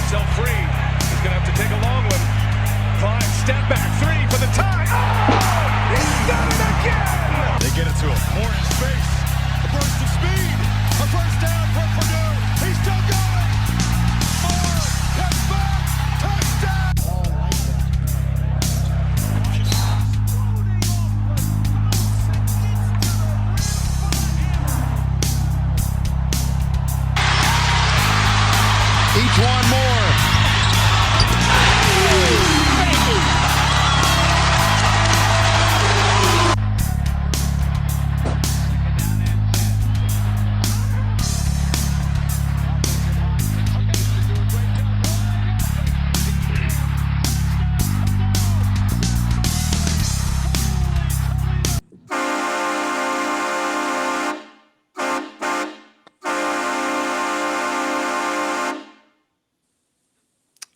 himself free. He's going to have to take a long one. Clyde, step back, three for the tie. Oh! He's done it again! They get it to him. More in space. A burst of speed. A first down for Purdue. He's still going. Moore cuts back. Touchdown! Each one more.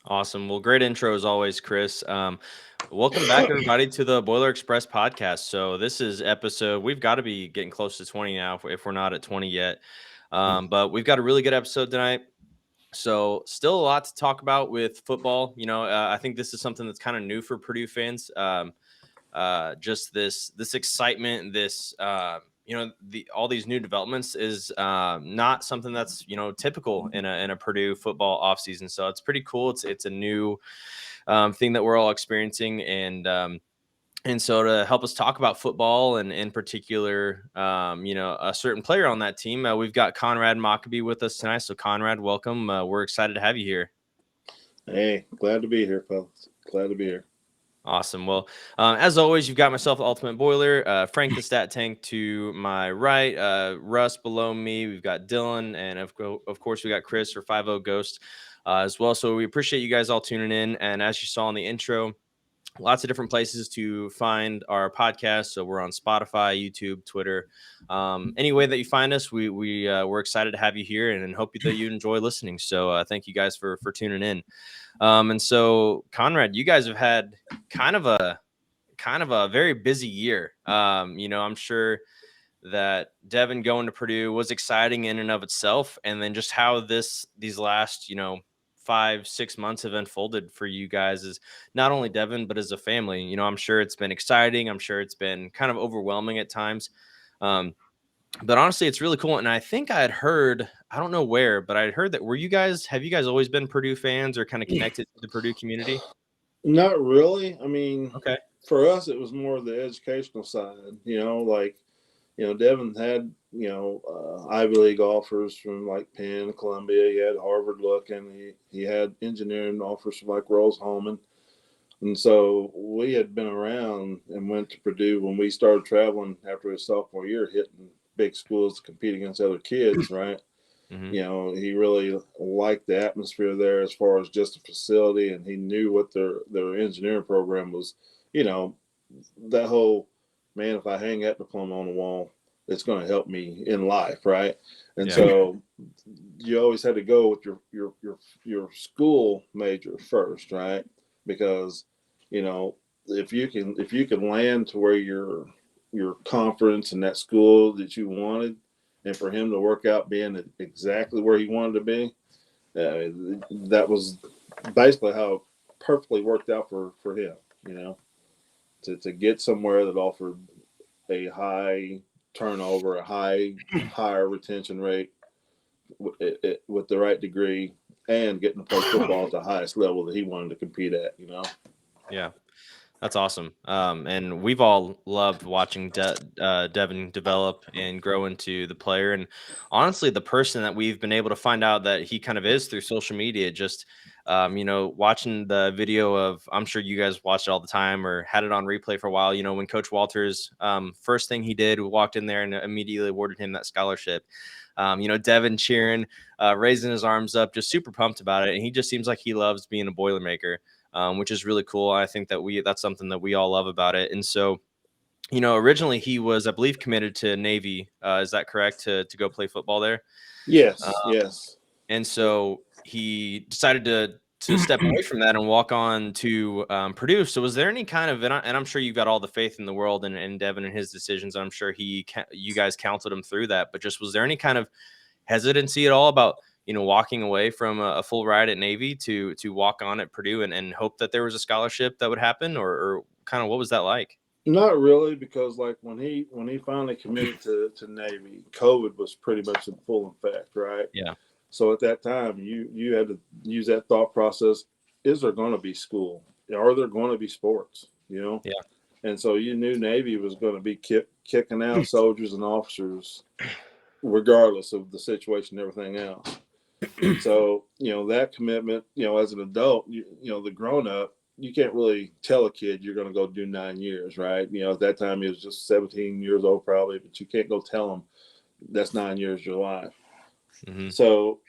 Awesome. Well, great intro as always, Chris. Welcome back, everybody, to the Boiler Express podcast. So this is episode, we've got to be getting close to 20 now if we're not at 20 yet. But we've got a really good episode tonight. So still a lot to talk about with football. I think this is something that's kind of new for Purdue fans. Just this excitement, all these new developments is not something that's typical in a Purdue football offseason. So it's pretty cool. It's a new thing that we're all experiencing, and so to help us talk about football and in particular, a certain player on that team, we've got Conrad Mockobee with us tonight. So Conrad, welcome. We're excited to have you here. Hey, glad to be here, fellas. Glad to be here. Awesome. Well, as always, you've got myself, the Ultimate Boiler, Frank the Stat Tank to my right, Russ below me. We've got Dylan, and of course, we got Chris or 50 Ghost as well. So we appreciate you guys all tuning in. And as you saw in the intro, lots of different places to find our podcast. So we're on Spotify, YouTube, Twitter. Any way that you find us, we're excited to have you here and hope that you enjoy listening. So thank you guys for tuning in. And so Conrad, you guys have had kind of a very busy year. I'm sure that Devin going to Purdue was exciting in and of itself. And then just how these last, 5-6 months have unfolded for you guys is not only Devin, but as a family. I'm sure it's been exciting. I'm sure it's been kind of overwhelming at times. But honestly, it's really cool. And I think I had heard, I don't know where, but I had heard that have you guys always been Purdue fans or kind of connected to the Purdue community? Not really. I mean, okay. For us, it was more the educational side, Devin had, Ivy League offers from like Penn, Columbia. He had Harvard looking. He had engineering offers from like Rose-Hulman. And so we had been around and went to Purdue when we started traveling after his sophomore year, hitting big schools to compete against other kids, right? Mm-hmm. He really liked the atmosphere there as far as just the facility, and he knew what their engineering program was, that whole, man, if I hang that diploma on the wall, it's going to help me in life, right? And so you always had to go with your school major first, right? Because if you can land to where your conference and that school that you wanted, and for him to work out being exactly where he wanted to be, that was basically how it perfectly worked out for him. To get somewhere that offered a high turnover, a higher retention rate with the right degree, and getting to play football at the highest level that he wanted to compete at. Yeah, that's awesome. And we've all loved watching Devin develop and grow into the player. And honestly, the person that we've been able to find out that he kind of is through social media, just, watching the video of, I'm sure you guys watched it all the time or had it on replay for a while, when Coach Walters, first thing he did, we walked in there and immediately awarded him that scholarship. Devin cheering, raising his arms up, just super pumped about it. And he just seems like he loves being a Boilermaker. Which is really cool. I think that that's something that we all love about it. And so, originally he was, I believe, committed to Navy. Is that correct? To go play football there? Yes. Yes. And so he decided to step away from that and walk on to Purdue. So was there any kind of, and I'm sure you've got all the faith in the world in Devin and his decisions. I'm sure you guys counseled him through that, but just was there any kind of hesitancy at all about, walking away from a full ride at Navy to walk on at Purdue and hope that there was a scholarship that would happen, or kind of what was that like? Not really, because like when he finally committed to Navy, COVID was pretty much in full effect, right? Yeah. So at that time, you had to use that thought process: is there going to be school? Are there going to be sports? Yeah. And so you knew Navy was going to be kicking out soldiers and officers, regardless of the situation and everything else. And so that commitment, as an adult, the grown up, you can't really tell a kid you're going to go do 9 years, right? At that time he was just 17 years old probably, but you can't go tell him that's 9 years of your life. Mm-hmm. So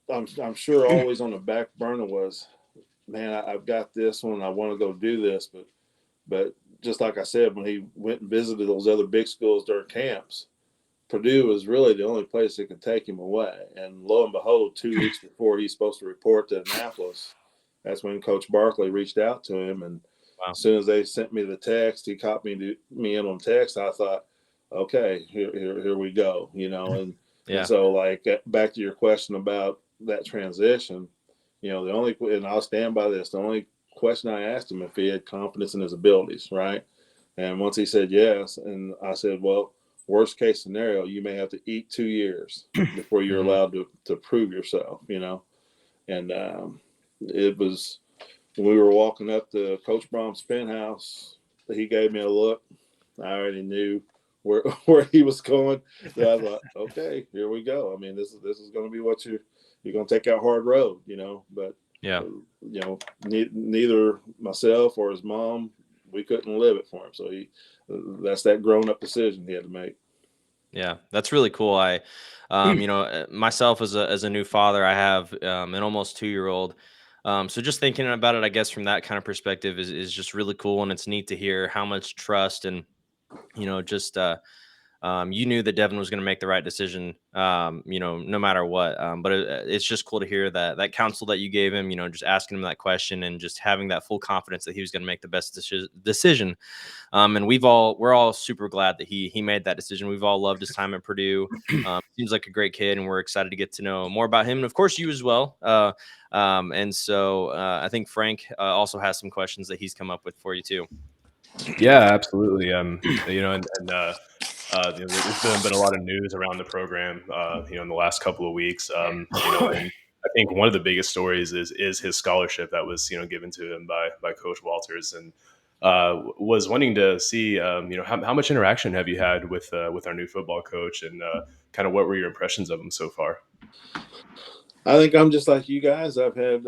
I'm sure always on the back burner was, man, I've got this one. I want to go do this, but just like I said, when he went and visited those other big schools during camps, Purdue was really the only place that could take him away. And lo and behold, 2 weeks before he's supposed to report to Annapolis, that's when Coach Barkley reached out to him. And as soon as they sent me the text, he copied me in on text. I thought, okay, here we go, And so, like, back to your question about that transition, and I'll stand by this, the only question I asked him if he had confidence in his abilities, right? And once he said yes, and I said, well, worst case scenario, you may have to eat 2 years before you're allowed to prove yourself, And it was when we were walking up to Coach Brom's penthouse, he gave me a look. I already knew where he was going. So I thought, okay, here we go. I mean, this is going to be what you're going to take that hard road, But neither myself or his mom, we couldn't live it for him. So that's that grown up decision he had to make. Yeah, that's really cool. I, myself as a new father, I have an almost 2-year-old. So just thinking about it, I guess from that kind of perspective is just really cool, and it's neat to hear how much trust and just you knew that Devin was going to make the right decision, no matter what. But it's just cool to hear that counsel that you gave him, just asking him that question and just having that full confidence that he was going to make the best decision. And we're all super glad that he made that decision. We've all loved his time at Purdue. Seems like a great kid, and we're excited to get to know more about him. And of course, you as well. And so I think Frank also has some questions that he's come up with for you too. Yeah, absolutely. There's been a lot of news around the program, in the last couple of weeks. And I think one of the biggest stories is his scholarship that was, given to him by Coach Walters, and was wanting to see, how much interaction have you had with our new football coach, and kind of what were your impressions of him so far? I think I'm just like you guys. I've had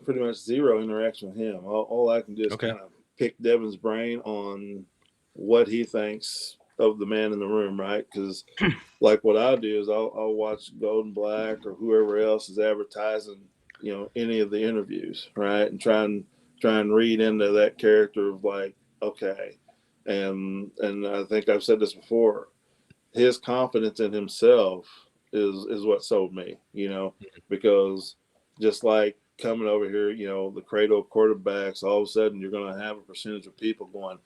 pretty much zero interaction with him. All I can do is kind of pick Devin's brain on what he thinks of the man in the room, right? Because like what I do is I'll watch Golden Black or whoever else is advertising, any of the interviews, right? And try and read into that character of like, okay. And I think I've said this before, his confidence in himself is what sold me, because just like coming over here, the cradle of quarterbacks, all of a sudden you're going to have a percentage of people going,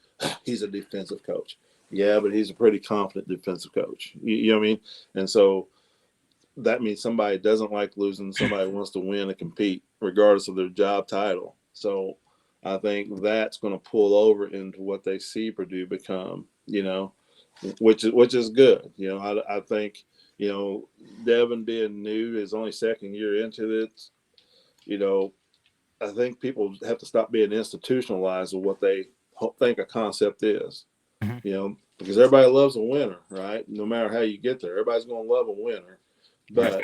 he's a defensive coach. Yeah, but he's a pretty confident defensive coach. You know what I mean? And so that means somebody doesn't like losing. Somebody wants to win and compete, regardless of their job title. So I think that's going to pull over into what they see Purdue become, which is good. I think, Devin being new, his only second year into it, I think people have to stop being institutionalized of what they think a concept is, because everybody loves a winner, right? No matter how you get there, everybody's going to love a winner. But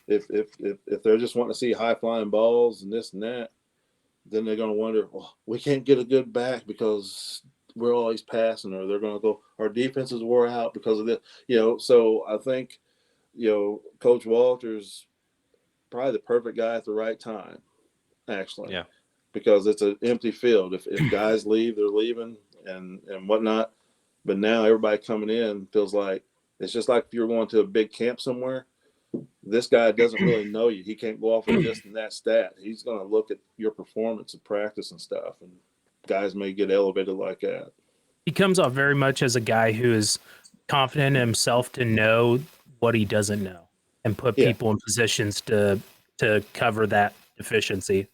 if they're just wanting to see high flying balls and this and that, then they're going to wonder, well, we can't get a good back because we're always passing, or they're going to go, our defenses wore out because of this, So I think, Coach Walters probably the perfect guy at the right time, actually. Yeah. Because it's an empty field. If guys leave, they're leaving and whatnot. But now everybody coming in feels like it's just like if you're going to a big camp somewhere. This guy doesn't really know you. He can't go off of this and that stat. He's going to look at your performance and practice and stuff. And guys may get elevated like that. He comes off very much as a guy who is confident in himself to know what he doesn't know. and put Yeah. people in positions to cover that deficiency.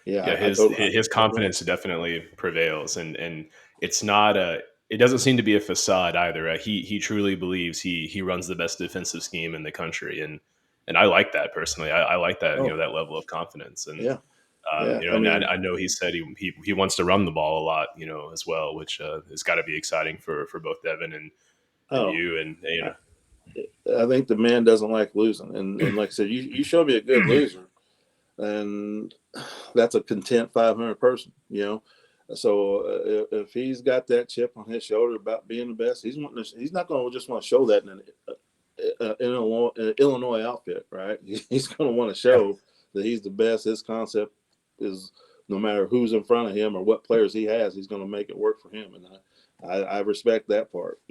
Yeah, Yeah, I totally. his confidence definitely prevails, and it's not a. It doesn't seem to be a facade either. He truly believes he runs the best defensive scheme in the country, and I like that personally. I like that Oh, that level of confidence, and yeah, yeah. I and mean, I know he said he wants to run the ball a lot, as well, which has got to be exciting for both Devin and oh, you, and I, I think the man doesn't like losing, and like I said, you show me a good loser, and that's a content 500 person. So if he's got that chip on his shoulder about being the best, he's not going to just want to show that in an Illinois outfit, right? He's going to want to show that he's the best. His concept is no matter who's in front of him or what players he has, he's going to make it work for him, and I respect that part.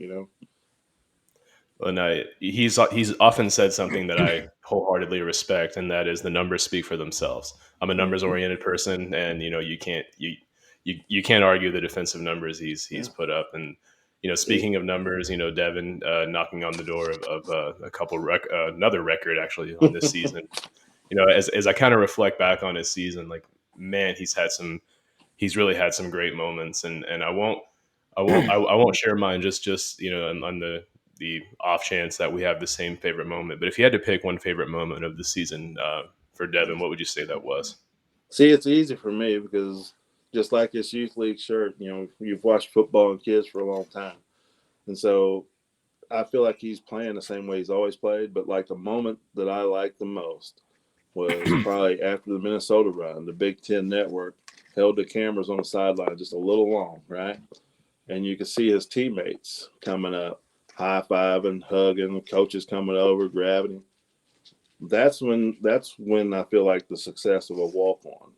And he's often said something that I wholeheartedly respect, and that is the numbers speak for themselves. I'm a numbers Mhm. oriented person, and you can't argue the defensive numbers he's Yeah. put up. And It- speaking of numbers, Devin knocking on the door of a couple another record actually on this season. As I kind of reflect back on his season, like, man, he's really had some great moments, and I won't share mine just on the off chance that we have the same favorite moment. But if you had to pick one favorite moment of the season for Devin, what would you say that was? See, it's easy for me because just like his youth league shirt, you've watched football and kids for a long time, and so I feel like he's playing the same way he's always played. But like the moment that I liked the most was probably after the Minnesota run. The Big Ten Network held the cameras on the sideline just a little long, right? And you could see his teammates coming up, high fiving, hugging, coaches coming over, grabbing him. That's when I feel like the success of a walk on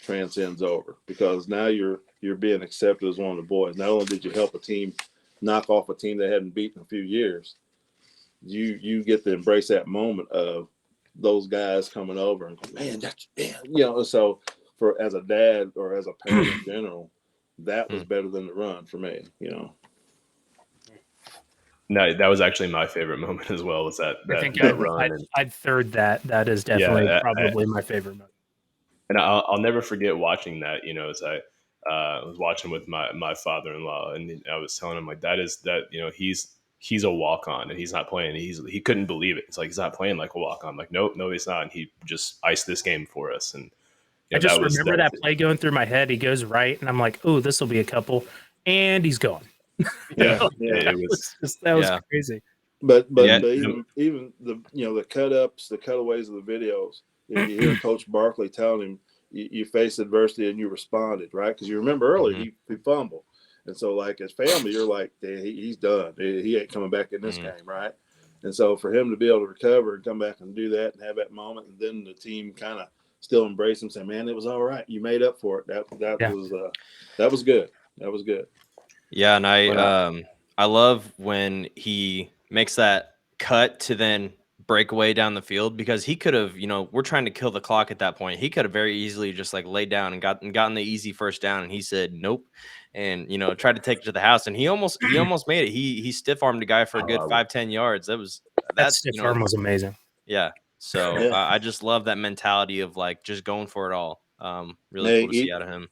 transcends over because now you're being accepted as one of the boys. Not only did you help a team knock off a team they hadn't beaten in a few years, you get to embrace that moment of those guys coming over and go, man, So for as a dad or as a parent in general, that was better than the run for me. No, that was actually my favorite moment as well. Was that I that think that run? And I'd third that. That is definitely yeah, probably my favorite moment. and I'll never forget watching that. As I was watching with my father-in-law, and I was telling him, like, he's a walk-on, and he's not playing. He couldn't believe it. It's like, he's not playing like a walk-on. Like, nope, no, he's not. And he just iced this game for us, and I just that was remember that play going through my head. He goes right, and I'm like, "Oh, this will be a couple," and he's gone. Yeah, Yeah. it was. That was Yeah. crazy. But Yeah. even the cut ups, the cutaways of the videos, you hear Coach Barkley telling him you faced adversity and you responded, right? Because you remember earlier Mhm. he fumbled, and so like as family, you're like, he's done. He ain't coming back in this Mhm. game, right? And so for him to be able to recover and come back and do that and have that moment, and then the team kind of still embrace him, say, "Man, it was all right. You made up for it." That Yeah. was that was good. That was good. Yeah, and When I love when he makes that cut to then break away down the field because he could have, we're trying to kill the clock at that point. He could have very easily just like laid down and gotten the easy first down, and he said nope, and tried to take it to the house, and he almost made it. He stiff armed a guy for a good 5-10 yards. That stiff arm was amazing. Yeah. So Yeah. I just love that mentality of like just going for it all. Really Hey, cool to see out of him.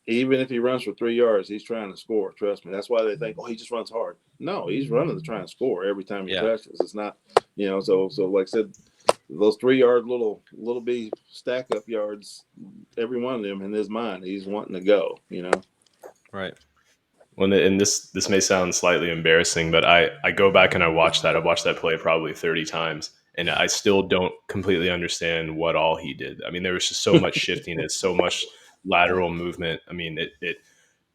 even if he runs for 3 yards, he's trying to score. Trust me. That's why they think, oh, he just runs hard. No, he's running to try and score every time he Yeah. touches. It's not, so like I said, those 3 yard little B stack up yards, every one of them in his mind, he's wanting to go. Right. and this may sound slightly embarrassing, but I go back and I watch that. I've watched that play probably 30 times, and I still don't completely understand what all he did. I mean, there was just so much shiftiness, so much lateral movement. I mean,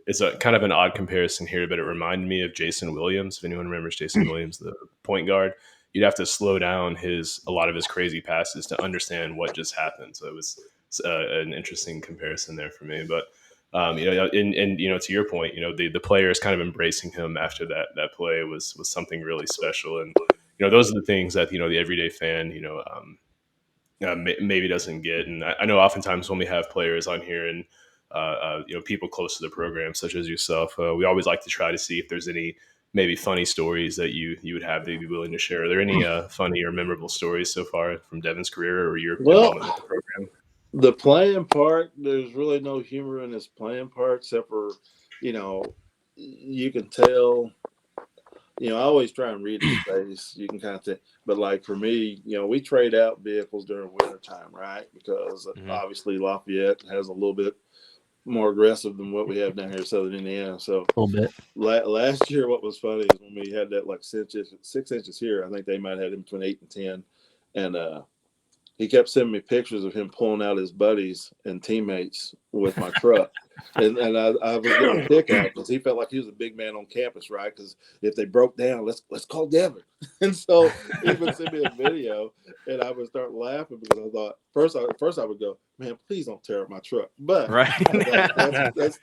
it's a kind of an odd comparison here, but it reminded me of Jason Williams. If anyone remembers Jason Williams, the point guard, you'd have to slow down a lot of his crazy passes to understand what just happened. So it was an interesting comparison there for me. But and to your point, the players kind of embracing him after that play was something really special. And those are the things that the everyday fan maybe doesn't get. And I know oftentimes when we have players on here and people close to the program, such as yourself, we always like to try to see if there's any maybe funny stories that you would have that you'd be willing to share. Are there any funny or memorable stories so far from Devin's career or your involvement with Well, the program? the playing part, there's really no humor in his playing part, except for, you can tell. I always try and read his face. You can kind of think, but like for me, we trade out vehicles during winter time, right? Because obviously Lafayette has a little bit more aggressive than what we have down here in Southern Indiana. So A little bit. last year, what was funny is when we had that like 6 inches here. I think they might have had him between 8 and 10, and he kept sending me pictures of him pulling out his buddies and teammates with my truck. And I was getting a kick out because he felt like he was a big man on campus, right? Because if they broke down, let's call Devin. And so he would send me a video, and I would start laughing because I thought first I would go, man, please don't tear up my truck. But that's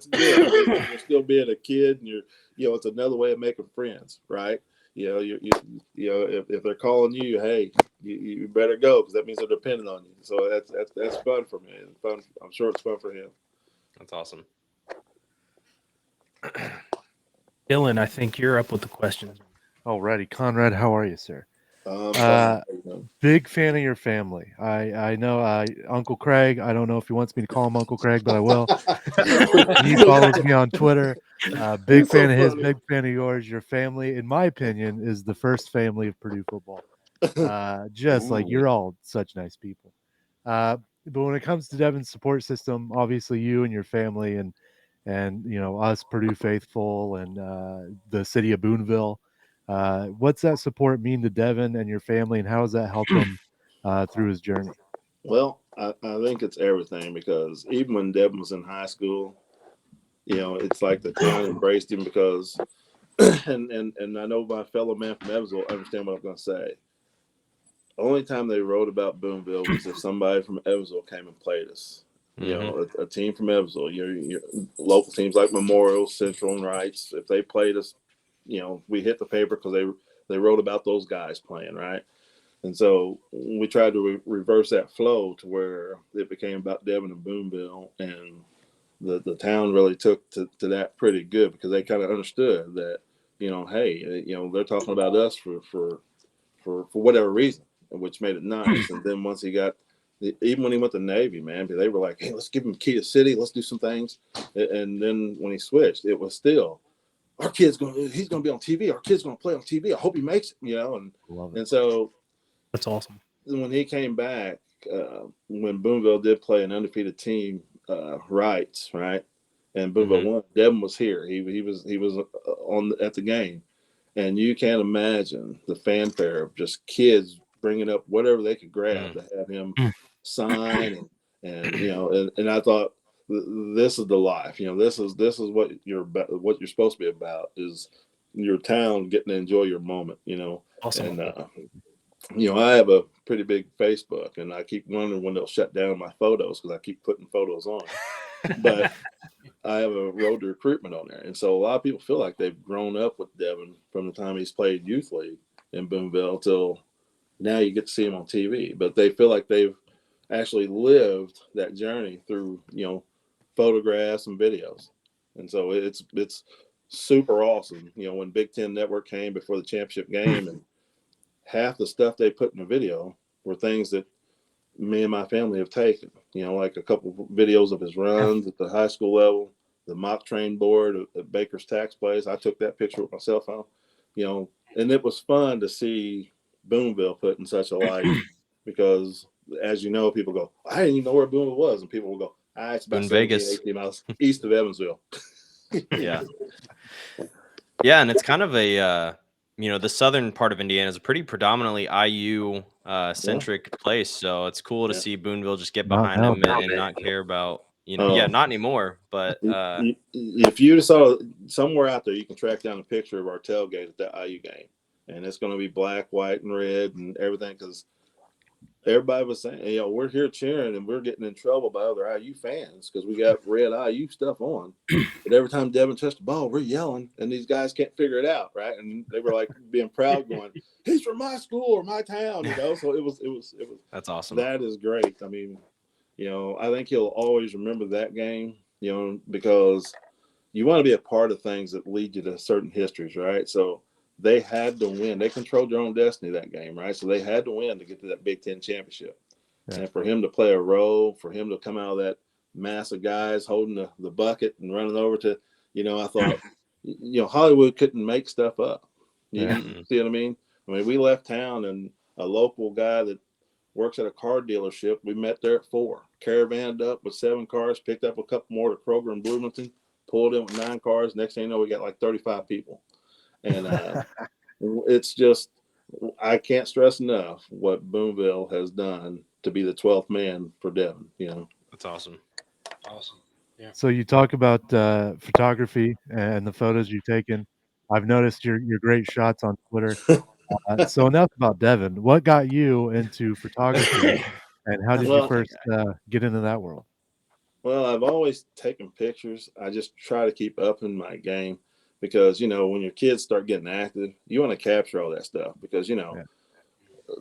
good. You're still being a kid, and it's another way of making friends, right? If they're calling you, hey, you better go because that means they're depending on you. So that's fun for me. And fun. I'm sure it's fun for him. That's awesome. Dylan, I think you're up with the questions. Alrighty, Conrad, how are you, sir? Fun. Big fan of your family. I know Uncle Craig. I don't know if he wants me to call him Uncle Craig, but I will. He follows me on Twitter. Big fan of his, big fan of yours. Your family, in my opinion, is the first family of Purdue football. Just like you're all such nice people. But when it comes to Devin's support system, obviously you and your family and us Purdue faithful and the city of Boonville. What's that support mean to Devin and your family, and how has that helped him through his journey? Well, I think it's everything because even when Devin was in high school, it's like the town embraced him because, and I know my fellow man from Evansville understand what I'm going to say. The only time they wrote about Boonville was if somebody from Evansville came and played us. A team from Evansville, your local teams like Memorial, Central, and Rights, if they played us, we hit the paper because they wrote about those guys playing, right? And so we tried to reverse that flow to where it became about Devin and Boonville, and the town really took to that pretty good because they kind of understood that, hey, they're talking about us for whatever reason, which made it nice. And then once he got, even when he went to Navy, man, they were like, hey, let's give him a key to city. Let's do some things. And then when he switched, it was still, he's going to be on TV. Our kid's going to play on TV. I hope he makes it, and so that's awesome. When he came back, when Boonville did play an undefeated team, Rights, right? And Boonville won. Devin was here. He was at the game. And you can't imagine the fanfare of just kids bringing up whatever they could grab to have him sign, and I thought this is the life. This is what you're supposed to be about, is your town getting to enjoy your moment. Awesome. And I have a pretty big Facebook, and I keep wondering when they'll shut down my photos because I keep putting photos on. But I have a road to recruitment on there. And so a lot of people feel like they've grown up with Devin from the time he's played youth league in Boonville till now you get to see him on TV. But they feel like they've actually lived that journey through, photographs and videos. And so it's super awesome. When Big Ten Network came before the championship game, and half the stuff they put in the video were things that me and my family have taken, like a couple videos of his runs at the high school level, the mock train board at Baker's Tax Place. I took that picture with my cell phone, and it was fun to see Boonville put in such a light because, as you know, people go, I didn't even know where Boonville was. And people will go, it's about 18 miles east of Evansville. Yeah. Yeah. And it's kind of a, the southern part of Indiana is a pretty predominantly IU centric place. So it's cool to see Boonville just get behind him and not care about, not anymore. But if you saw somewhere out there, you can track down a picture of our tailgate at that IU game. And it's going to be black, white, and red and everything because everybody was saying, we're here cheering and we're getting in trouble by other IU fans because we got red IU stuff on. But every time Devin touched the ball, we're yelling, and these guys can't figure it out, right? And they were like being proud, going, "He's from my school or my town," So it was. That's awesome. That is great. I mean, I think he'll always remember that game, because you want to be a part of things that lead you to certain histories, right? So they had to win. They controlled their own destiny that game, right? So they had to win to get to that Big Ten championship. Yeah. And for him to play a role, for him to come out of that mass of guys holding the bucket and running over to, I thought, Hollywood couldn't make stuff up. You see what I mean? I mean, we left town and a local guy that works at a car dealership, we met there at 4, caravanned up with 7 cars, picked up a couple more to Kroger and Bloomington, pulled in with 9 cars. Next thing you know, we got like 35 people. And it's just, I can't stress enough what Boonville has done to be the 12th man for Devin. That's awesome. Awesome. Yeah. So you talk about photography and the photos you've taken. I've noticed your great shots on Twitter. So enough about Devin. What got you into photography, and how did you first get into that world? Well, I've always taken pictures. I just try to keep up in my game because, when your kids start getting active, you want to capture all that stuff because,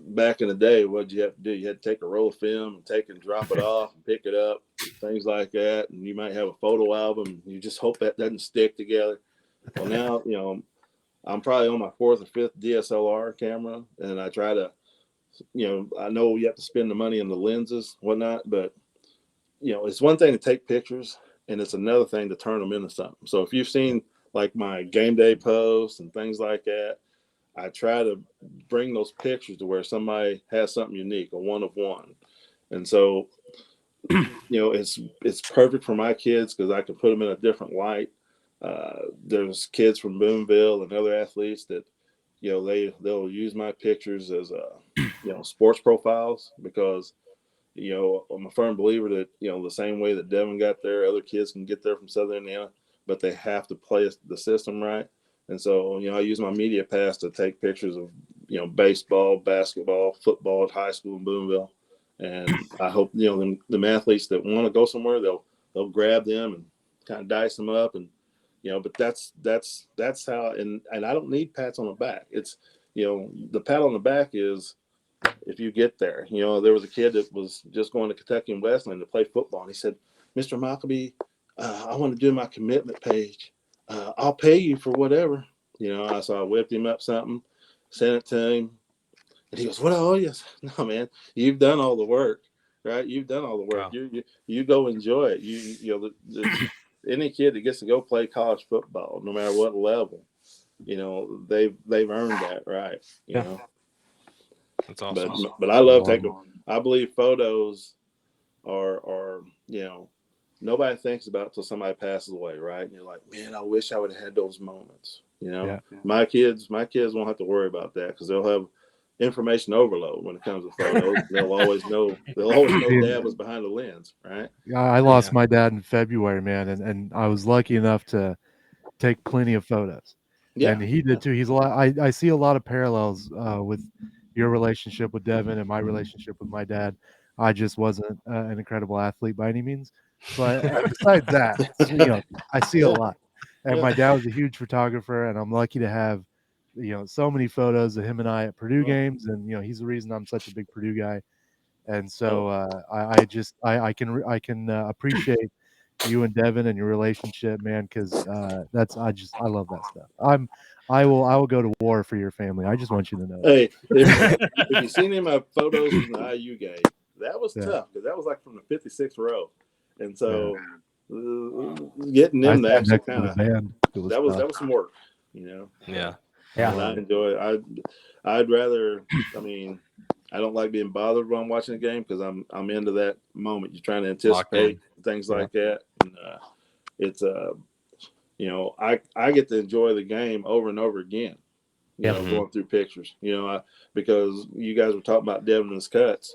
back in the day, what did you have to do? You had to take a roll of film and take and drop it off and pick it up, things like that. And you might have a photo album. You just hope that doesn't stick together. Well, now, I'm probably on my 4th or 5th DSLR camera, and I try to, I know you have to spend the money on the lenses, whatnot, but, it's one thing to take pictures, and it's another thing to turn them into something. So if you've seen like my game day posts and things like that, I try to bring those pictures to where somebody has something unique, a one of one. And so, it's perfect for my kids because I can put them in a different light. There's kids from Boonville and other athletes that, they'll use my pictures as, sports profiles because, I'm a firm believer that, the same way that Devin got there, other kids can get there from Southern Indiana, but they have to play the system right. And so, I use my media pass to take pictures of, baseball, basketball, football at high school in Boonville. And I hope, them athletes that want to go somewhere, they'll grab them and kind of dice them up. And, but that's how, and I don't need pats on the back. It's, the pat on the back is if you get there. There was a kid that was just going to Kentucky and Wesleyan to play football. And he said, Mr. Mockobee, I want to do my commitment page. I'll pay you for whatever, so I whipped him up something, sent it to him, and he goes, what I owe you? No, man, you've done all the work, right? You've done all the work. Wow. You go enjoy it. Any kid that gets to go play college football, no matter what level, they've earned that, right? You know. That's awesome. But I love taking, I believe photos are nobody thinks about it till somebody passes away, right? And you're like, man, I wish I would have had those moments. My kids won't have to worry about that because they'll have information overload when it comes to photos. They'll always know Dad was behind the lens, right? I lost my dad in February, man, and I was lucky enough to take plenty of photos. Yeah, and he did too. He's a lot. I see a lot of parallels with your relationship with Devin and my relationship with my dad. I just wasn't an incredible athlete by any means. But besides that, I see a lot. And my dad was a huge photographer, and I'm lucky to have, so many photos of him and I at Purdue games. And, he's the reason I'm such a big Purdue guy. And so I can appreciate you and Devin and your relationship, man, because I love that stuff. I will go to war for your family. I just want you to know. Hey, if you've seen any of my photos from the IU game, that was tough because that was like from the 56th row. And so getting them to actually kind of that was some work, Yeah. And I enjoy it. I'd rather. I mean, I don't like being bothered when I'm watching a game because I'm into that moment. You're trying to anticipate things like that, and it's I get to enjoy the game over and over again. Going through pictures. Because you guys were talking about Devin and his cuts.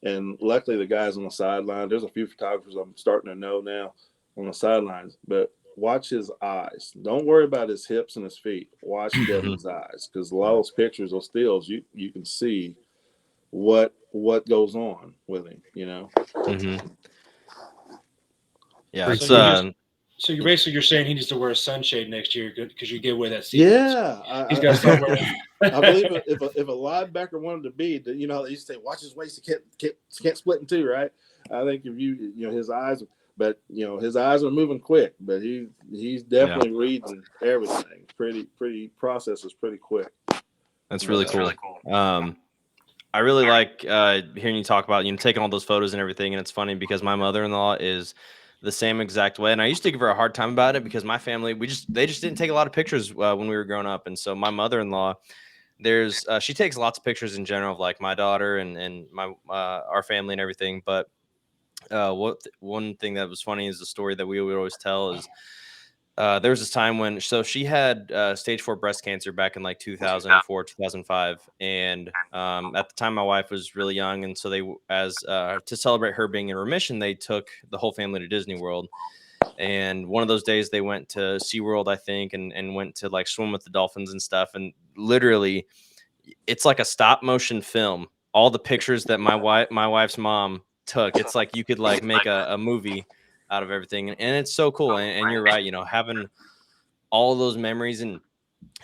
And luckily, the guys on the sideline, there's a few photographers I'm starting to know now on the sidelines. But watch his eyes. Don't worry about his hips and his feet. Watch Devin's eyes. Because a lot of those pictures, those stills, you can see what goes on with him, Yeah. So you're saying he needs to wear a sunshade next year because you get away that seat. Yeah. He's got to start wearing I believe if a linebacker wanted to be, they used to say, watch his waist, he can't split in two, right? I think if his eyes, but his eyes are moving quick. But he's definitely reading everything. Pretty processes pretty quick. That's really cool. I really like hearing you talk about taking all those photos and everything. And it's funny because my mother-in-law is the same exact way. And I used to give her a hard time about it because my family, they just didn't take a lot of pictures when we were growing up. And so my mother-in-law, she takes lots of pictures in general of like my daughter and my our family and everything. But one thing that was funny is the story that we would always tell is there was this time when she had stage 4 breast cancer back in like 2004, 2005. And at the time my wife was really young. And so to celebrate her being in remission, they took the whole family to Disney World. And one of those days they went to SeaWorld, I think, and went to like swim with the dolphins and stuff. And literally it's like a stop motion film. All the pictures that my wife's mom took, it's like you could like make a movie out of everything. And it's so cool. And you're right, having all those memories. And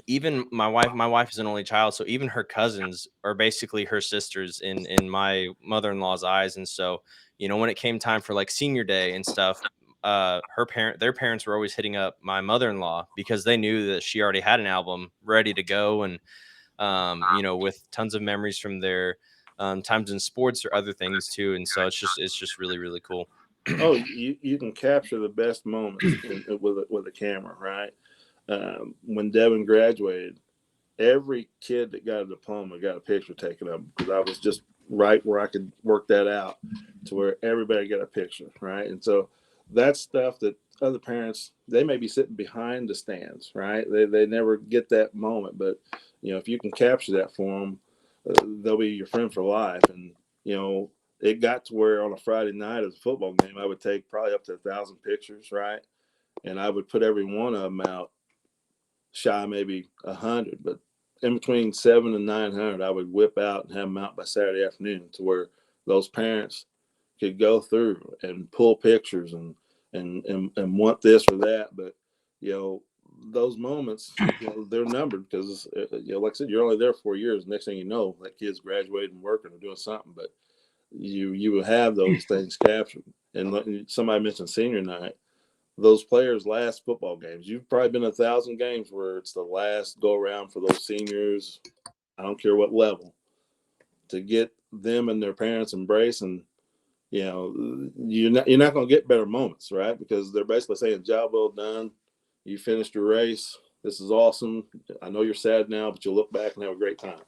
even my wife is an only child, so even her cousins are basically her sisters in my mother-in-law's eyes. And so when it came time for like senior day and stuff, their parents were always hitting up my mother-in-law because they knew that she already had an album ready to go. And with tons of memories from their times in sports or other things too. And so it's just really, really cool. Oh, you can capture the best moments with a camera, right? When Devin graduated, every kid that got a diploma got a picture taken of him because I was just right where I could work that out to where everybody got a picture, right? And so that's stuff that other parents, they may be sitting behind the stands, right? They never get that moment, but if you can capture that for them, they'll be your friend for life. And it got to where on a Friday night of the football game, I would take probably up to 1,000 pictures, right? And I would put every one of them out shy maybe 100, but in between 700 and 900, I would whip out and have them out by Saturday afternoon to where those parents could go through and pull pictures and want this or that. But those moments, they're numbered because like I said, you're only there 4 years. Next thing you know, that kid's graduating and working or doing something. But you will have those things captured. And somebody mentioned senior night. Those players' last football games. You've probably been 1,000 games where it's the last go around for those seniors. I don't care what level, to get them and their parents embrace. And you're not going to get better moments, right? Because they're basically saying, "Job well done. You finished your race. This is awesome. I know you're sad now, but you'll look back and have a great time."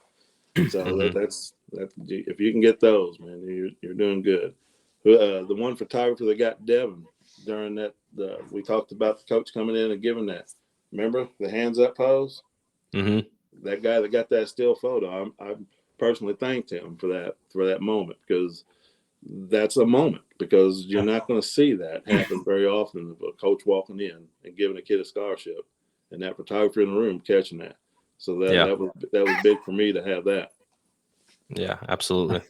So that's if you can get those, man, you're doing good. The one photographer that got Devin during that, we talked about the coach coming in and giving that. Remember the hands up pose? Mm-hmm. That guy that got that still photo, I personally thanked him for that moment, because that's a moment, because you're not going to see that happen very often of a coach walking in and giving a kid a scholarship and that photographer in the room catching that. So that was big for me to have that. Yeah, absolutely.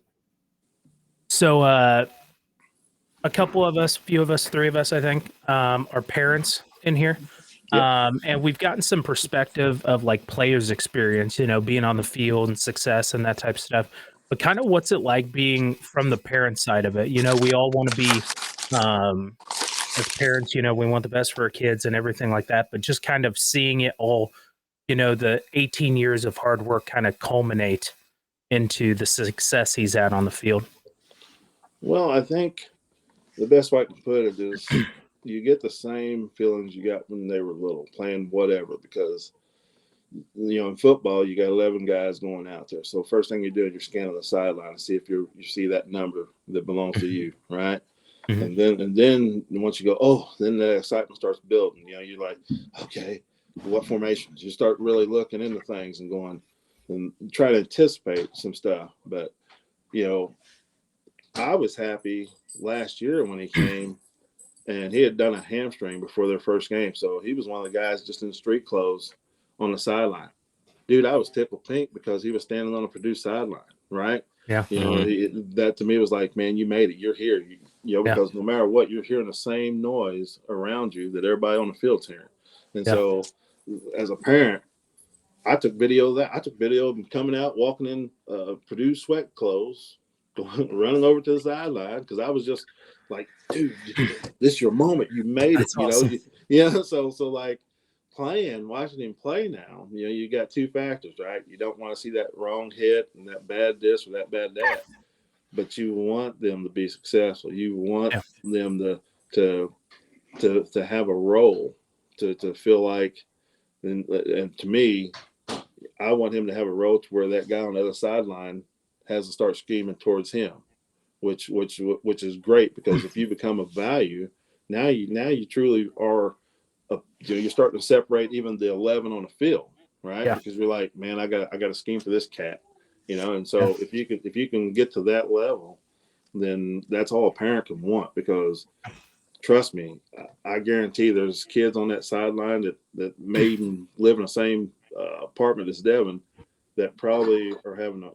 So a couple of us, few of us, 3 of us, I think, are parents in here. Yep. And we've gotten some perspective of like players' experience, being on the field and success and that type of stuff. But kind of what's it like being from the parent side of it? We all want to be, as parents, we want the best for our kids and everything like that. But just kind of seeing it all, the 18 years of hard work kind of culminate into the success he's had on the field. Well, I think the best way I can put it is you get the same feelings you got when they were little, playing whatever, because in football you got 11 guys going out there. So first thing you do is you're scanning the sideline to see if you see that number that belongs to you, right? Mm-hmm. And then once you go, then the excitement starts building. You're like, okay, what formations? You start really looking into things and going and try to anticipate some stuff. But I was happy last year when he came, and he had done a hamstring before their first game. So he was one of the guys just in street clothes on the sideline. Dude, I was tickled pink because he was standing on a Purdue sideline, right? Yeah. That to me was like, man, you made it. You're here. Because no matter what, you're hearing the same noise around you that everybody on the field's hearing. And so as a parent, I took video of that. I took video of him coming out, walking in Purdue sweat clothes, running over to the sideline because I was just like, dude, this is your moment. You made That's it. You awesome. know, yeah. So like watching him play now, you know, you got two factors, right? You don't want to see that wrong hit and that bad this or that bad that, but you want them to be successful. You want them to have a role, to feel like, and to me, I want him to have a role to where that guy on the other sideline has to start scheming towards him, which is great, because if you become a value, now you truly are. You're starting to separate even the 11 on the field, right? Yeah. Because you're like, man, I got a scheme for this cat, you know. And so if you can get to that level, then that's all a parent can want, because trust me, I guarantee there's kids on that sideline that may even live in the same apartment as Devin, that probably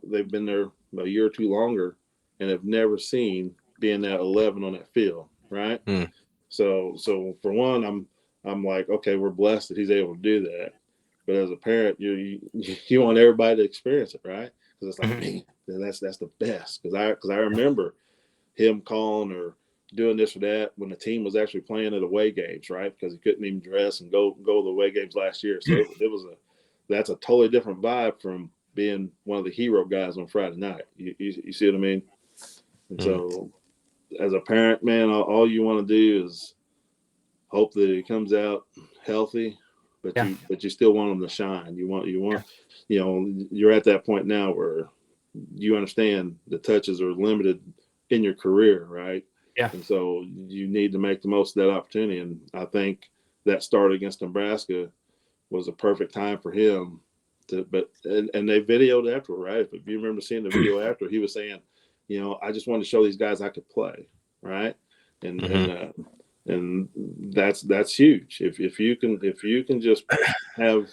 they've been there a year or two longer and have never seen being that 11 on that field, right? Mm. So for one, I'm like, okay, we're blessed that he's able to do that. But as a parent, you want everybody to experience it, right? Because it's like, man, that's the best. Because I remember him calling or doing this or that when the team was actually playing at away games, right? Because he couldn't even dress and go to the away games last year. So that's a totally different vibe from being one of the hero guys on Friday night. You see what I mean? And so as a parent, man, all you want to do is hope that he comes out healthy, but you still want him to shine. You want you know, you're at that point now where you understand the touches are limited in your career, right? Yeah. And so you need to make the most of that opportunity. And I think that start against Nebraska was a perfect time for him to, and they videoed after, right? If you remember seeing the video after, he was saying, you know, I just wanted to show these guys I could play, right? And that's huge. If you can just have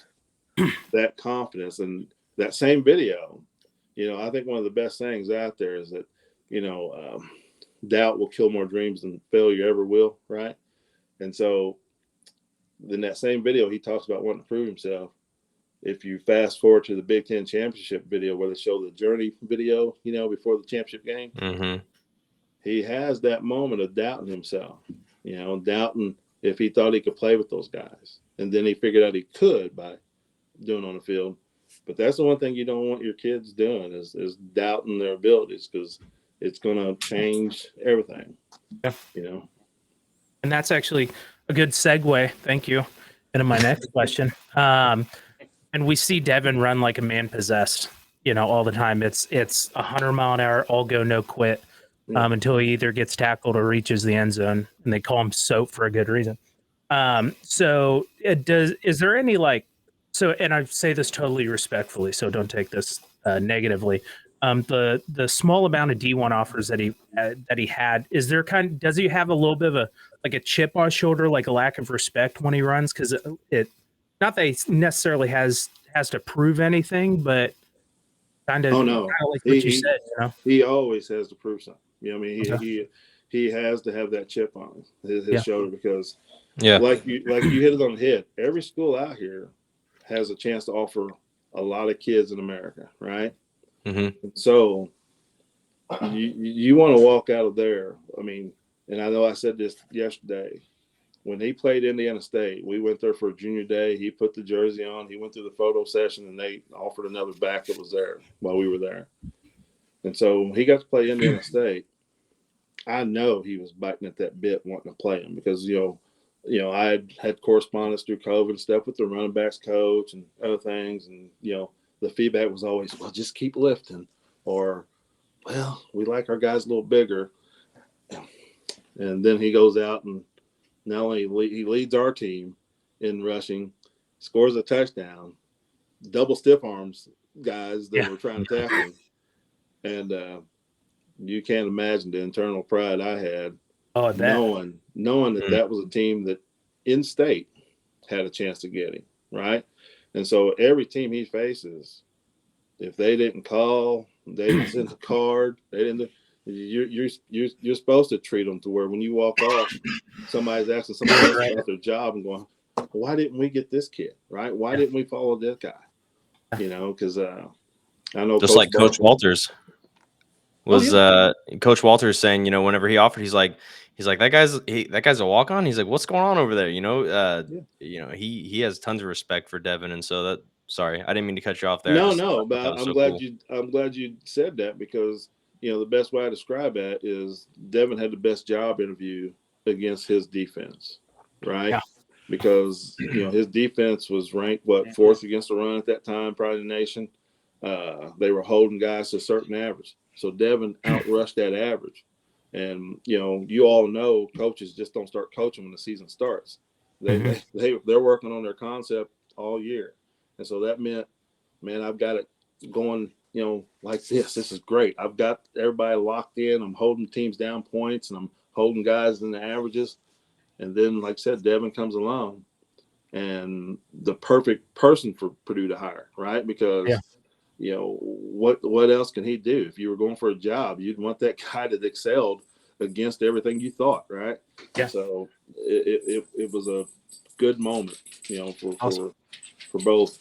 that confidence. And that same video, you know, I think one of the best things out there is that, you know, doubt will kill more dreams than failure ever will, right? And so in that same video, he talks about wanting to prove himself. If you fast forward to the Big Ten championship video where they show the journey video, you know, before the championship game, he has that moment of doubting himself, you know, doubting if he thought he could play with those guys. And then he figured out he could by doing on the field. But that's the one thing you don't want your kids doing is doubting their abilities, because it's going to change everything, you know. And that's actually a good segue. Thank you. Into my next question. And we see Devin run like a man possessed, you know, all the time. It's 100-mile-an-hour, all go, no quit, until he either gets tackled or reaches the end zone, and they call him Soap for a good reason. So is there any and I say this totally respectfully, so don't take this negatively. The small amount of D1 offers that he had, does he have a little bit of a chip on his shoulder, like a lack of respect when he runs? Because it not that he necessarily has to prove anything, but kind of like what you said, you know? He always has to prove something. You know what I mean? He has to have that chip on his shoulder, because like you hit it on the head. Every school out here has a chance to offer a lot of kids in America, right? So you want to walk out of there. I mean, and I know I said this yesterday. When he played Indiana State, we went there for a junior day. He put the jersey on. He went through the photo session, and they offered another back that was there while we were there. And so he got to play Indiana State. I know he was biting at that bit wanting to play him, because, you know, I had correspondence through COVID and stuff with the running backs coach and other things. And, you know, the feedback was always, well, just keep lifting, or, well, we like our guys a little bigger. And then he goes out and not only he leads our team in rushing, scores a touchdown, double stiff arms guys that were trying to tackle him. And you can't imagine the internal pride I had knowing that was a team that in state had a chance to get him, right? And so every team he faces, if they didn't call, they didn't send a card, they didn't. You're supposed to treat them to where when you walk off, somebody's asking somebody else about their job and going, why didn't we get this kid, right? Why didn't we follow this guy? You know, because I know just like Coach Walters. was Coach Walters saying, whenever he offered, he's like that guy's a walk on. He's like, what's going on over there? He has tons of respect for Devin, and so sorry, I didn't mean to cut you off there. I thought that But was I'm so glad cool. I'm glad you said that, because the best way I describe that is Devin had the best job interview against his defense, right? Yeah. Because his defense was ranked fourth against the run at that time, probably in the nation. They were holding guys to a certain average, so Devin outrushed that average. And you all know coaches just don't start coaching when the season starts. They're working on their concept all year, and so that meant, man, I've got it going, like this. This is great. I've got everybody locked in. I'm holding teams down points, and I'm holding guys in the averages. And then, like I said, Devin comes along, and the perfect person for Purdue to hire, right? Because what else can he do? If you were going for a job, you'd want that guy that excelled against everything you thought, right? Yeah. So it was a good moment, Awesome. for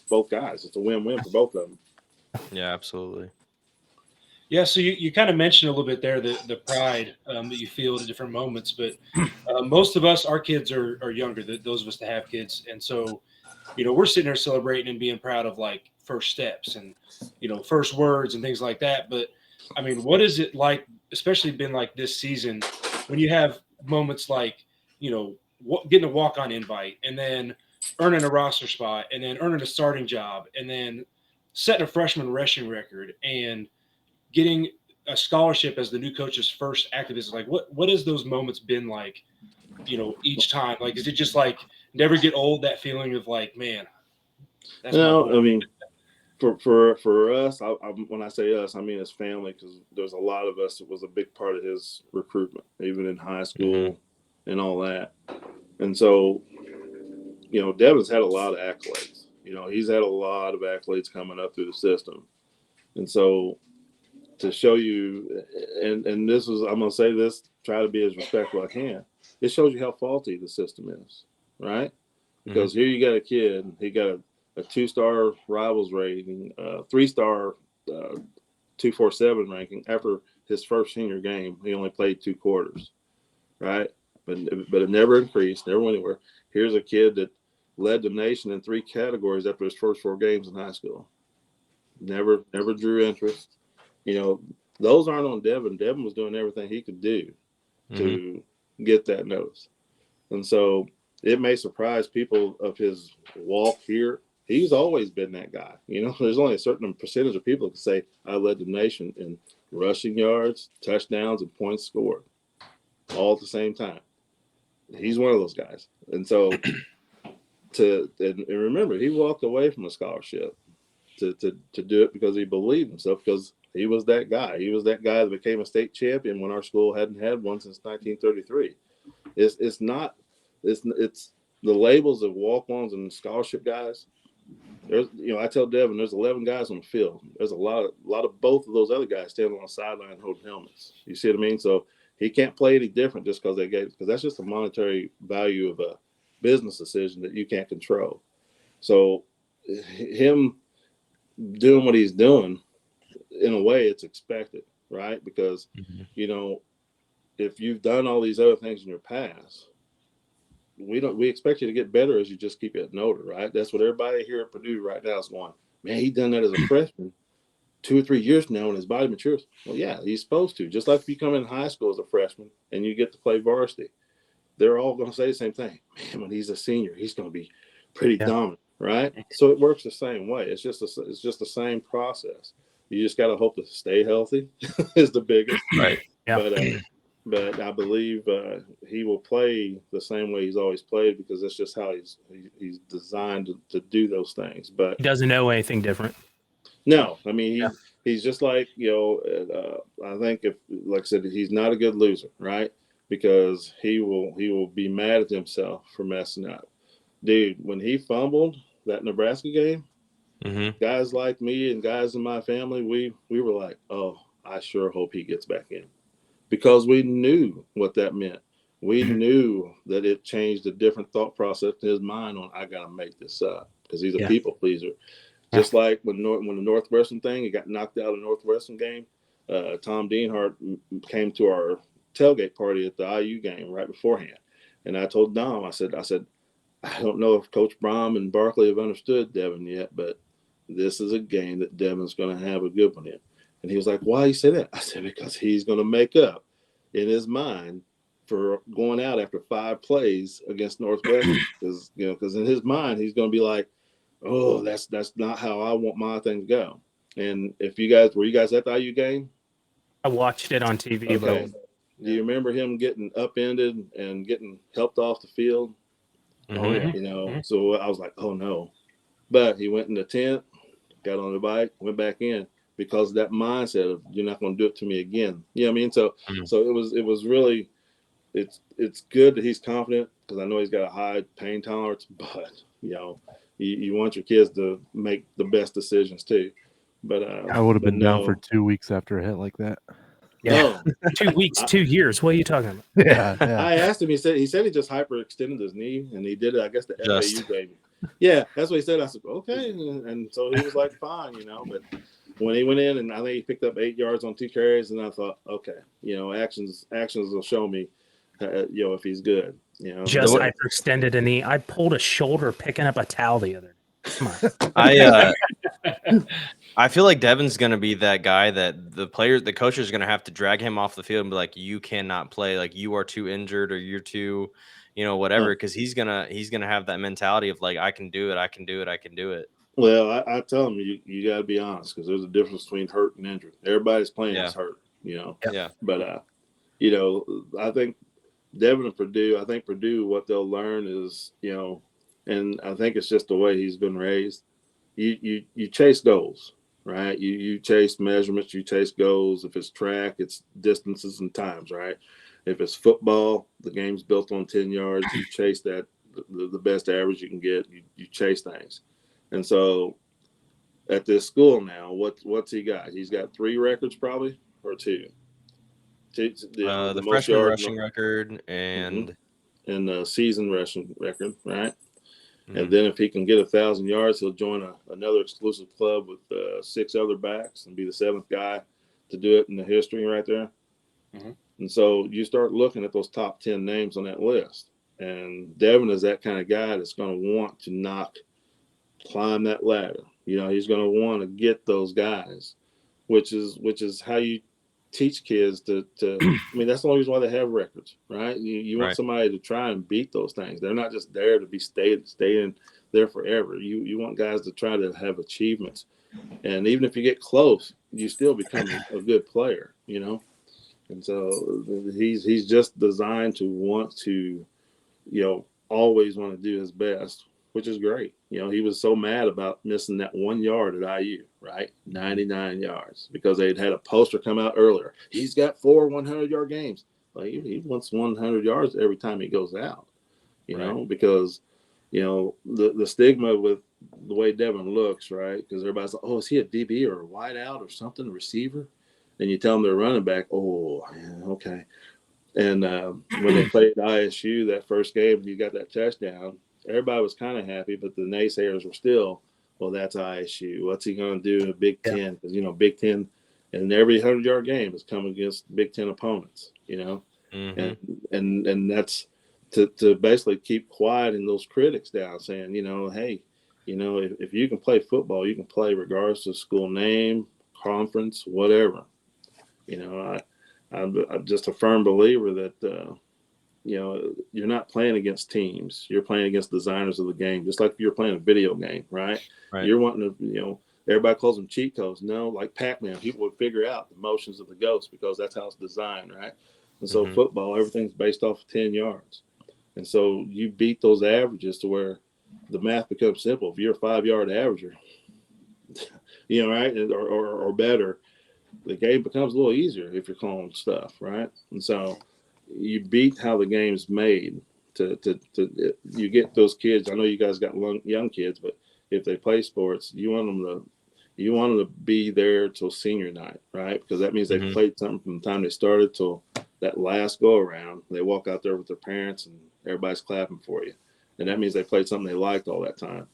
both guys. It's a win-win for both of them. Yeah, absolutely. Yeah, so you kind of mentioned a little bit there the pride that you feel at different moments, but most of us, our kids are younger, those of us that have kids, and so we're sitting there celebrating and being proud of like first steps and first words and things like that. But I mean, what is it like, especially been like this season, when you have moments like getting a walk-on invite and then earning a roster spot and then earning a starting job and then setting a freshman rushing record and getting a scholarship as the new coach's first activist? Like what has those moments been like, each time? Like, is it just like never get old, that feeling of like, man, that's my boy? I mean, for us, when I say us, I mean his family, because there's a lot of us that was a big part of his recruitment, even in high school and all that. And so, Devin's had a lot of accolades. He's had a lot of accolades coming up through the system. And so to show you, and this is, I'm going to say this, try to be as respectful as I can. It shows you how faulty the system is, right? Because here you got a kid, he got a 2-star rivals rating, 3-star 247 ranking. After his first senior game, he only played 2 quarters, right? But it never increased, never went anywhere. Here's a kid that led the nation in 3 categories after his first 4 games in high school. Never drew interest. Those aren't on Devin. Devin was doing everything he could do to get that notice. And so it may surprise people of his walk here. He's always been that guy. There's only a certain percentage of people that can say, I led the nation in rushing yards, touchdowns, and points scored all at the same time. He's one of those guys. And so and remember, he walked away from a scholarship to do it because he believed himself, because he was that guy. He was that guy that became a state champion when our school hadn't had one since 1933. It's not the labels of walk-ons and scholarship guys. There's, I tell Devin, there's 11 guys on the field. There's a lot of both of those other guys standing on the sideline holding helmets. You see what I mean? So he can't play any different just because because that's just a monetary value of a business decision that you can't control. So him doing what he's doing, in a way, it's expected, right? Because if you've done all these other things in your past, we expect you to get better as you just keep getting older, right? That's what everybody here at Purdue right now is going, man, he done that as a freshman 2 or 3 years now when his body matures. Well, yeah, he's supposed to. Just like if you come in high school as a freshman and you get to play varsity, they're all going to say the same thing. Man, when he's a senior, he's going to be pretty dominant, right? So it works the same way. It's just the same process. You just got to hope to stay healthy is the biggest. Right. Yeah. But I believe he will play the same way he's always played, because that's just how he's designed to do those things. But He doesn't know anything different. no, I mean, he's just like, I think if, like I said, he's not a good loser, right? Because he will be mad at himself for messing up. Dude, when he fumbled that Nebraska game, guys like me and guys in my family, we were like, oh, I sure hope he gets back in. Because we knew what that meant. We knew that it changed a different thought process in his mind on, I got to make this up, because he's a people pleaser. Just like when the Northwestern thing, he got knocked out of the Northwestern game, Tom Dienhart came to our tailgate party at the IU game right beforehand. And I told Dom, I said, I don't know if Coach Brom and Barkley have understood Devin yet, but this is a game that Devin's going to have a good one in. And he was like, why you say that? I said, because he's going to make up in his mind for going out after 5 plays against Northwestern. Because in his mind, he's going to be like, oh, that's not how I want my thing to go. And if you guys, were you guys at the IU game? I watched it on TV. Okay. But Do you remember him getting upended and getting helped off the field? Oh yeah. You know, so I was like, oh no. But he went in the tent, got on the bike, went back in because of that mindset of you're not going to do it to me again. You know what I mean? So it was really, it's good that he's confident because I know he's got a high pain tolerance, but you want your kids to make the best decisions too. But I would have been down for 2 weeks after a hit like that. yeah, 2 weeks, 2 years. What are you talking about? Yeah. I asked him. He said he just hyperextended his knee, and he did it. I guess the FAU game. Yeah, that's what he said. I said okay, and so he was like fine, But when he went in, and I think he picked up 8 yards on 2 carries, and I thought, okay, actions will show me, if he's good. Just hyperextended a knee. I pulled a shoulder picking up a towel the other day. Come on. I feel like Devin's going to be that guy that the coaches are going to have to drag him off the field and be like, you cannot play. Like you are too injured or you're too, whatever. Cause he's going to have that mentality of like, I can do it. I can do it. I can do it. Well, I tell him you got to be honest. Cause there's a difference between hurt and injured. Everybody's playing is hurt, Yeah. But, I think Devin and Purdue, what they'll learn is, and I think it's just the way he's been raised. You chase goals. Right. You chase measurements, you chase goals. If it's track, it's distances and times, right? If it's football, the game's built on 10 yards. You chase that, the best average you can get. You chase things. And so at this school now, what's he got? He's got 3 records probably or 2. The freshman rushing record and the season rushing record, right? And then if he can get 1,000 yards, he'll join another exclusive club with 6 other backs and be the 7th guy to do it in the history right there. And so you start looking at those top 10 names on that list. And Devin is that kind of guy that's going to want to climb that ladder. He's going to want to get those guys, which is how you teach kids to that's the only reason why they have records, right? You want somebody to try and beat those things. They're not just there to be staying there forever. You want guys to try to have achievements, and even if you get close, you still become a good player, And so he's just designed to want to, always want to do his best, which is great. He was so mad about missing that 1 yard at IU, right? 99 yards because they'd had a poster come out earlier. He's got 4 100-yard games. Well, he wants 100 yards every time he goes out, because, the stigma with the way Devin looks, right? Because everybody's like, oh, is he a DB or a wide out or something, a receiver? And you tell them they're running back. Oh, yeah, okay. And when they played ISU that first game, you got that touchdown. Everybody was kind of happy, but the naysayers were still, well, that's ISU. What's he going to do in the Big Ten? Because, Big Ten, and every 100-yard game is coming against Big Ten opponents, and that's to basically keep quieting those critics down, saying, hey, if you can play football, you can play regardless of school name, conference, whatever. I'm just a firm believer that, you're not playing against teams. You're playing against designers of the game, just like if you're playing a video game, right? You're wanting to, everybody calls them cheat codes. No, like Pac-Man, people would figure out the motions of the ghost because that's how it's designed, right? And so football, everything's based off of 10 yards. And so you beat those averages to where the math becomes simple. If you're a 5-yard averager, right, or better, the game becomes a little easier if you're calling stuff, right? And so you beat how the game's made to you get those kids. I know you guys got young kids, but if they play sports, you want them to be there till senior night, right? Because that means they've played something from the time they started till that last go around. They walk out there with their parents and everybody's clapping for you, and that means they played something they liked all that time.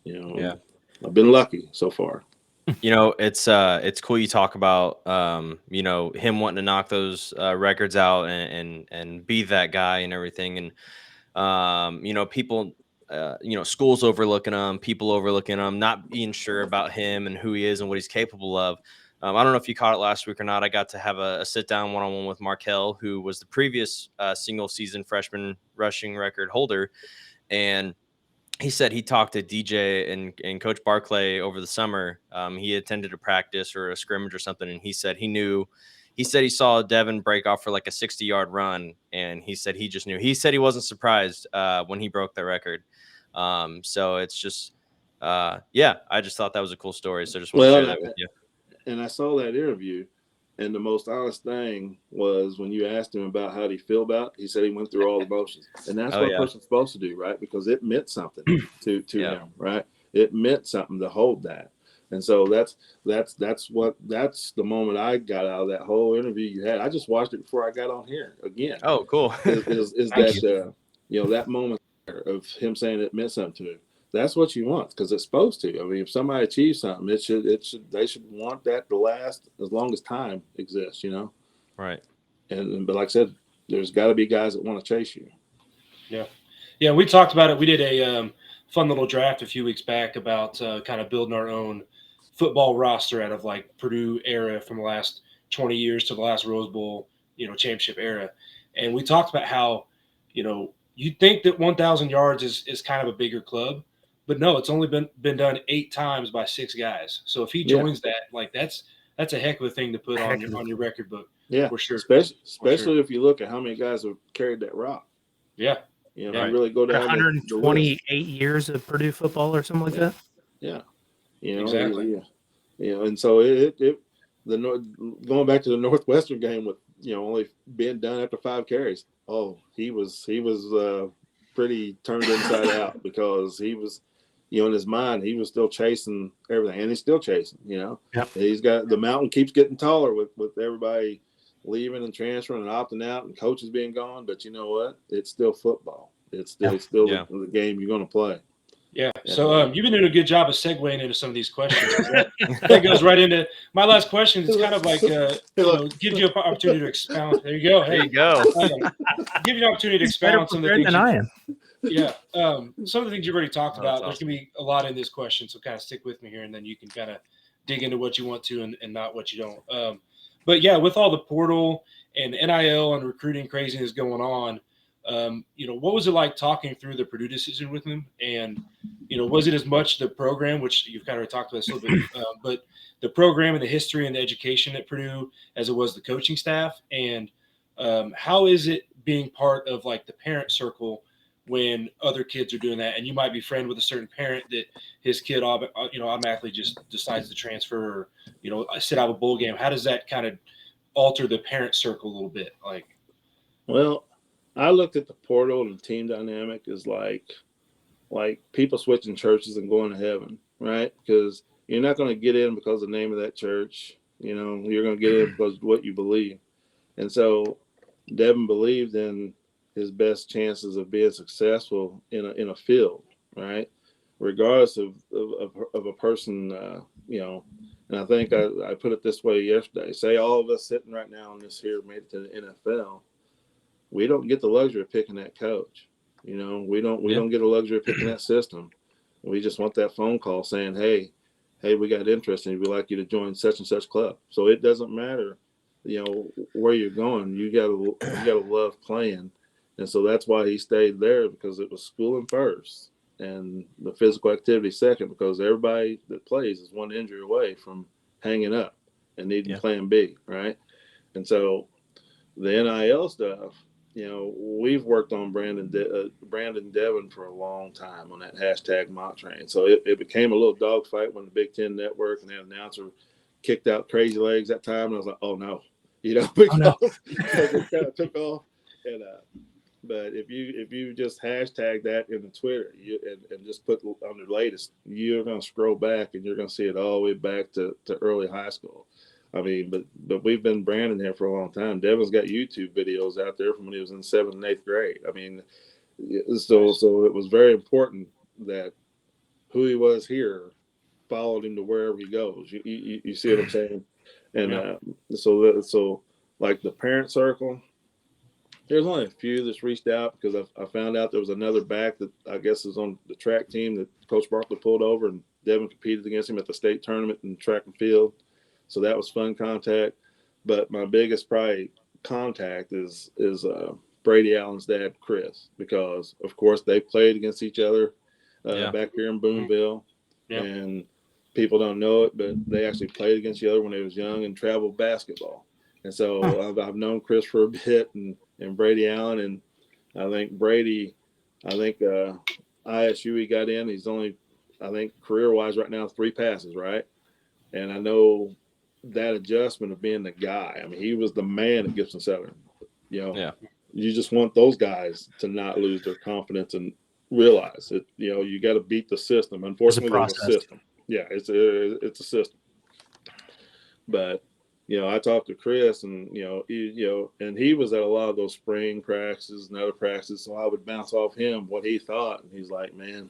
Yeah, I've been lucky so far. It's cool you talk about him wanting to knock those records out and be that guy and everything. And people, schools overlooking him, people overlooking him, not being sure about him and who he is and what he's capable of. I don't know if you caught it last week or not. I got to have a sit down one-on-one with Markel, who was the previous single season freshman rushing record holder. And he said he talked to DJ and Coach Barclay over the summer. He attended a practice or a scrimmage or something, and he said he saw Devin break off for like a 60-yard run, and he said he just knew. He said he wasn't surprised when he broke the record. So it's just, I just thought that was a cool story. So I just want to share that with you. And I saw that interview, and the most honest thing was when you asked him about how he feel about it, he said he went through all the motions. And that's what a person's supposed to do, right? Because it meant something to him, right? It meant something to hold that. And so that's the moment I got out of that whole interview you had. I just watched it before I got on here again. Oh, cool. is that that moment of him saying it meant something to him. That's what you want, because it's supposed to. I mean, if somebody achieves something, they should want that to last as long as time exists, Right. But like I said, there's got to be guys that want to chase you. Yeah. We talked about it. We did a fun little draft a few weeks back about kind of building our own football roster out of like Purdue era from the last 20 years to the last Rose Bowl, championship era, and we talked about how, you'd think that 1,000 yards is kind of a bigger club. But no, it's only been done 8 times by 6 guys. So if he joins that, like that's a heck of a thing to put on your record book. Yeah, for sure. Especially if you look at how many guys have carried that rock. Yeah, you really go down 128 years of Purdue football or something like that. Yeah, exactly. And so going back to the Northwestern game with only being done after 5 carries. Oh, he was pretty turned inside out, because he was. In his mind, he was still chasing everything, and he's still chasing. He's got the mountain keeps getting taller with everybody leaving and transferring and opting out, and coaches being gone. But you know what? It's still football. It's still the game you're going to play. Yeah. So you've been doing a good job of segueing into some of these questions. That goes right into my last question. It's kind of like gives you an opportunity to expound. There you go. Hey, there you go. Give you an opportunity to expound on some of the things. Than I am. Yeah. Some of the things you've already talked about. Awesome. There's going to be a lot in this question, so kind of stick with me here, and then you can kind of dig into what you want to and not what you don't. But yeah, with all the portal and NIL and recruiting craziness going on, what was it like talking through the Purdue decision with him? And, was it as much the program, which you've kind of talked about this a little bit, but the program and the history and the education at Purdue as it was the coaching staff? And how is it being part of like the parent circle when other kids are doing that, and you might be friend with a certain parent that his kid, automatically just decides to transfer, or, sit out of a bowl game? How does that kind of alter the parent circle a little bit? Well, I looked at the portal and team dynamic as like people switching churches and going to heaven, right? Because you're not going to get in because of the name of that church. You're going to get in because of what you believe. And so Devin believed in his best chances of being successful in a field, right? Regardless of a person, and I think I put it this way yesterday. Say all of us sitting right now on this here made it to the NFL. We don't get the luxury of picking that coach. We don't get the luxury of picking that system. We just want that phone call saying, hey, we got interest and we'd like you to join such and such club. So it doesn't matter, where you're going. You gotta love playing. And so that's why he stayed there, because it was schooling first and the physical activity second, because everybody that plays is one injury away from hanging up and needing plan B, right? And so the NIL stuff, we've worked on Brandon Devin for a long time on that hashtag mock train. So it became a little dogfight when the Big Ten Network and the announcer kicked out Crazy Legs that time. And I was like, oh no, because it kind of took off. And but if you just hashtag that in the Twitter and just put on the latest, you're going to scroll back and you're going to see it all the way back to early high school. I mean, but we've been branding here for a long time. Devin's got YouTube videos out there from when he was in 7th and 8th grade. I mean, so it was very important that who he was here followed him to wherever he goes. You see what I'm saying? And Yeah. so like the parent circle, there's only a few that's reached out because I found out there was another back that I guess is on the track team that Coach Barkley pulled over, and Devin competed against him at the state tournament in track and field. So that was fun contact. But my biggest probably contact is Brady Allen's dad, Chris, because of course they played against each other back here in Boonville, and people don't know it, but they actually played against each other when they was young and traveled basketball. And so I've known Chris for a bit, and Brady Allen, and I think Brady, ISU he got in. He's only, I think career wise right now 3 passes, right? And I know that adjustment of being the guy. I mean, he was the man at Gibson Southern. You just want those guys to not lose their confidence and realize that you got to beat the system. Unfortunately, there's a system. Yeah, it's a system. But I talked to Chris, and and he was at a lot of those spring practices and other practices, so I would bounce off him what he thought, and he's like, man,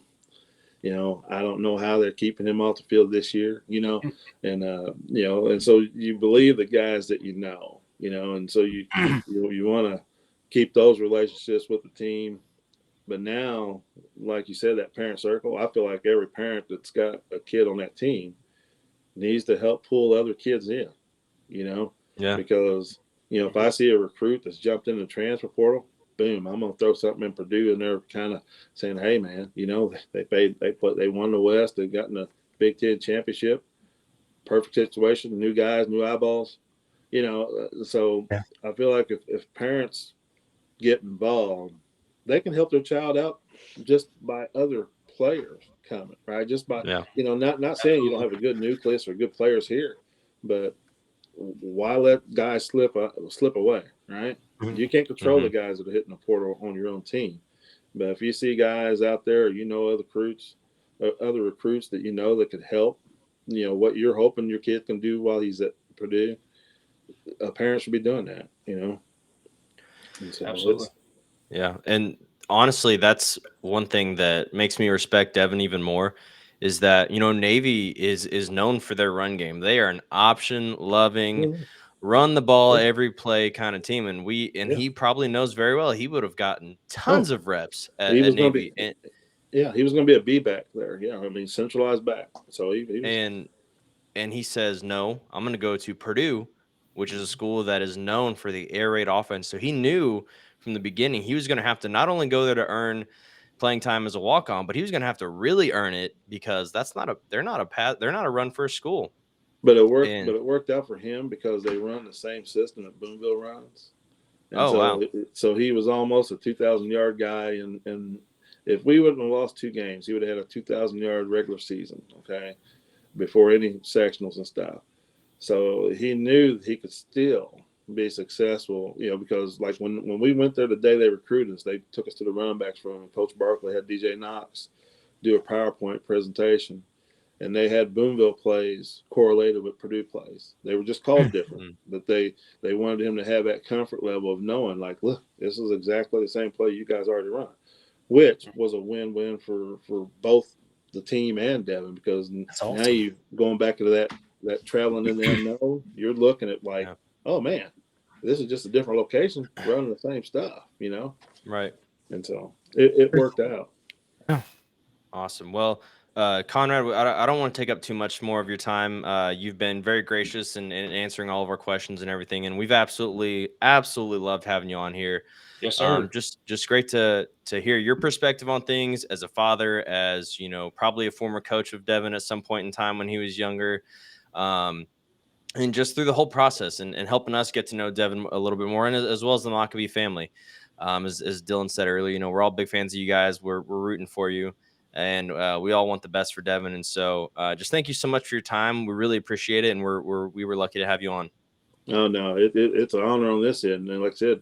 I don't know how they're keeping him off the field this year, and and so you believe the guys that and so you want to keep those relationships with the team. But now, like you said, that parent circle, I feel like every parent that's got a kid on that team needs to help pull other kids in, because if I see a recruit that's jumped in the transfer portal, boom, I'm gonna throw something in Purdue, and they're kind of saying, hey man, they won the West, they got in the Big Ten championship, perfect situation, new guys, new eyeballs, so I feel like if parents get involved, they can help their child out just by other players coming, right? Just by not saying you don't have a good nucleus or good players here, but why let guys slip away, right? You can't control the guys that are hitting the portal on your own team. But if you see guys out there, other recruits that that could help, what you're hoping your kid can do while he's at Purdue, a parent should be doing that, So absolutely. Yeah, and honestly, that's one thing that makes me respect Devin even more. Is that Navy is known for their run game. They are an option loving, run the ball every play kind of team, and he probably knows very well he would have gotten tons of reps at Navy. He was going to be a B back there. Yeah, I mean centralized back. So he was, and he says no, I'm going to go to Purdue, which is a school that is known for the air raid offense. So he knew from the beginning he was going to have to not only go there to earn playing time as a walk-on, but he was going to have to really earn it, because they're not a run first school. But it worked out for him because they run the same system that Boonville runs. And so he was almost a 2,000-yard guy, and if we wouldn't have lost 2 games, he would have had a 2,000-yard regular season, okay, before any sectionals and stuff. So he knew that he could still be successful, because like when we went there the day they recruited us, they took us to the running backs room, and Coach Barkley had DJ Knox do a PowerPoint presentation, and they had Boonville plays correlated with Purdue plays. They were just called different, but they wanted him to have that comfort level of knowing, like, look, this is exactly the same play you guys already run, which was a win-win for both the team and Devin, because now you going back into that traveling in the unknown, you're looking at like, oh man, this is just a different location running the same stuff, Right. And so it worked out. Yeah. Awesome. Well, Conrad, I don't want to take up too much more of your time. You've been very gracious in answering all of our questions and everything, and we've absolutely loved having you on here. Yes, sir. Just great to hear your perspective on things as a father, as probably a former coach of Devin at some point in time when he was younger, and just through the whole process and helping us get to know Devin a little bit more, and as well as the Mockobee family. As Dylan said earlier, we're all big fans of you guys. We're rooting for you, and we all want the best for Devin. And so just thank you so much for your time. We really appreciate it, and we were lucky to have you on. Oh no, it's an honor on this end, and like I said,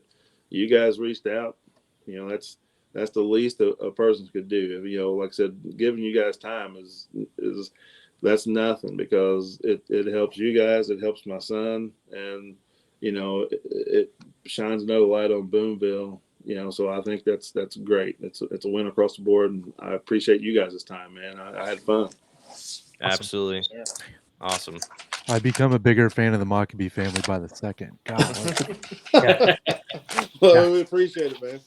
you guys reached out. That's the least a person could do. Like I said, giving you guys time is that's nothing, because it helps you guys, it helps my son, and it shines another light on Boonville. So I think that's great. It's a win across the board, and I appreciate you guys' time, man. I had fun. Absolutely. Awesome. I become a bigger fan of the Mockobee family by the second. God, Well, we appreciate it, man.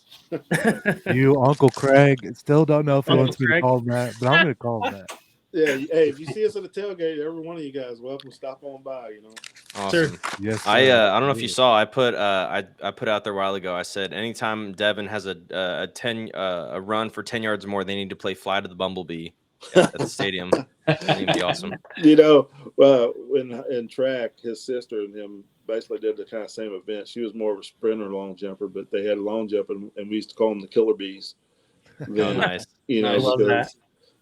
you, Uncle Craig, still don't know if he Uncle wants me to Craig? call him that, but I'm going to call him that. Yeah, hey, if you see us at the tailgate, every one of you guys welcome to stop on by. Awesome. Yes, I sir. don't know if you saw. I put out there a while ago. I said anytime Devin has a run for 10 yards or more, they need to play Fly to the Bumblebee at the stadium. It's gonna be awesome. In track, his sister and him basically did the kind of same event. She was more of a sprinter, long jumper, but they had a long jump, and we used to call them the Killer Bees. Oh, nice. I love that.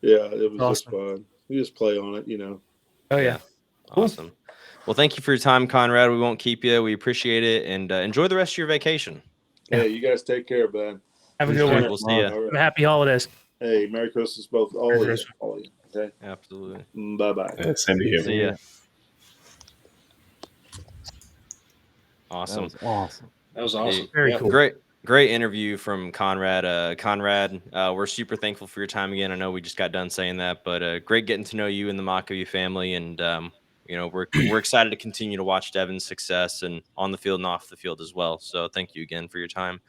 Yeah, it was just Awesome. fun. We just play on it, Oh yeah. Cool. Awesome. Well, thank you for your time, Conrad. We won't keep you. We appreciate it, and enjoy the rest of your vacation. Hey, you guys take care, bud. Have a good All right, one. we'll see you. All right. Happy holidays. Hey, Merry Christmas, both all Merry of you. Christmas. All of you. Okay. Absolutely. Bye. Yeah, same to you. See ya. That Awesome. was awesome. That was awesome. Very Yeah. cool. Great interview from Conrad. Conrad, we're super thankful for your time again. I know we just got done saying that, but great getting to know you and the Mockobee family. And we're excited to continue to watch Devin's success and on the field and off the field as well. So thank you again for your time.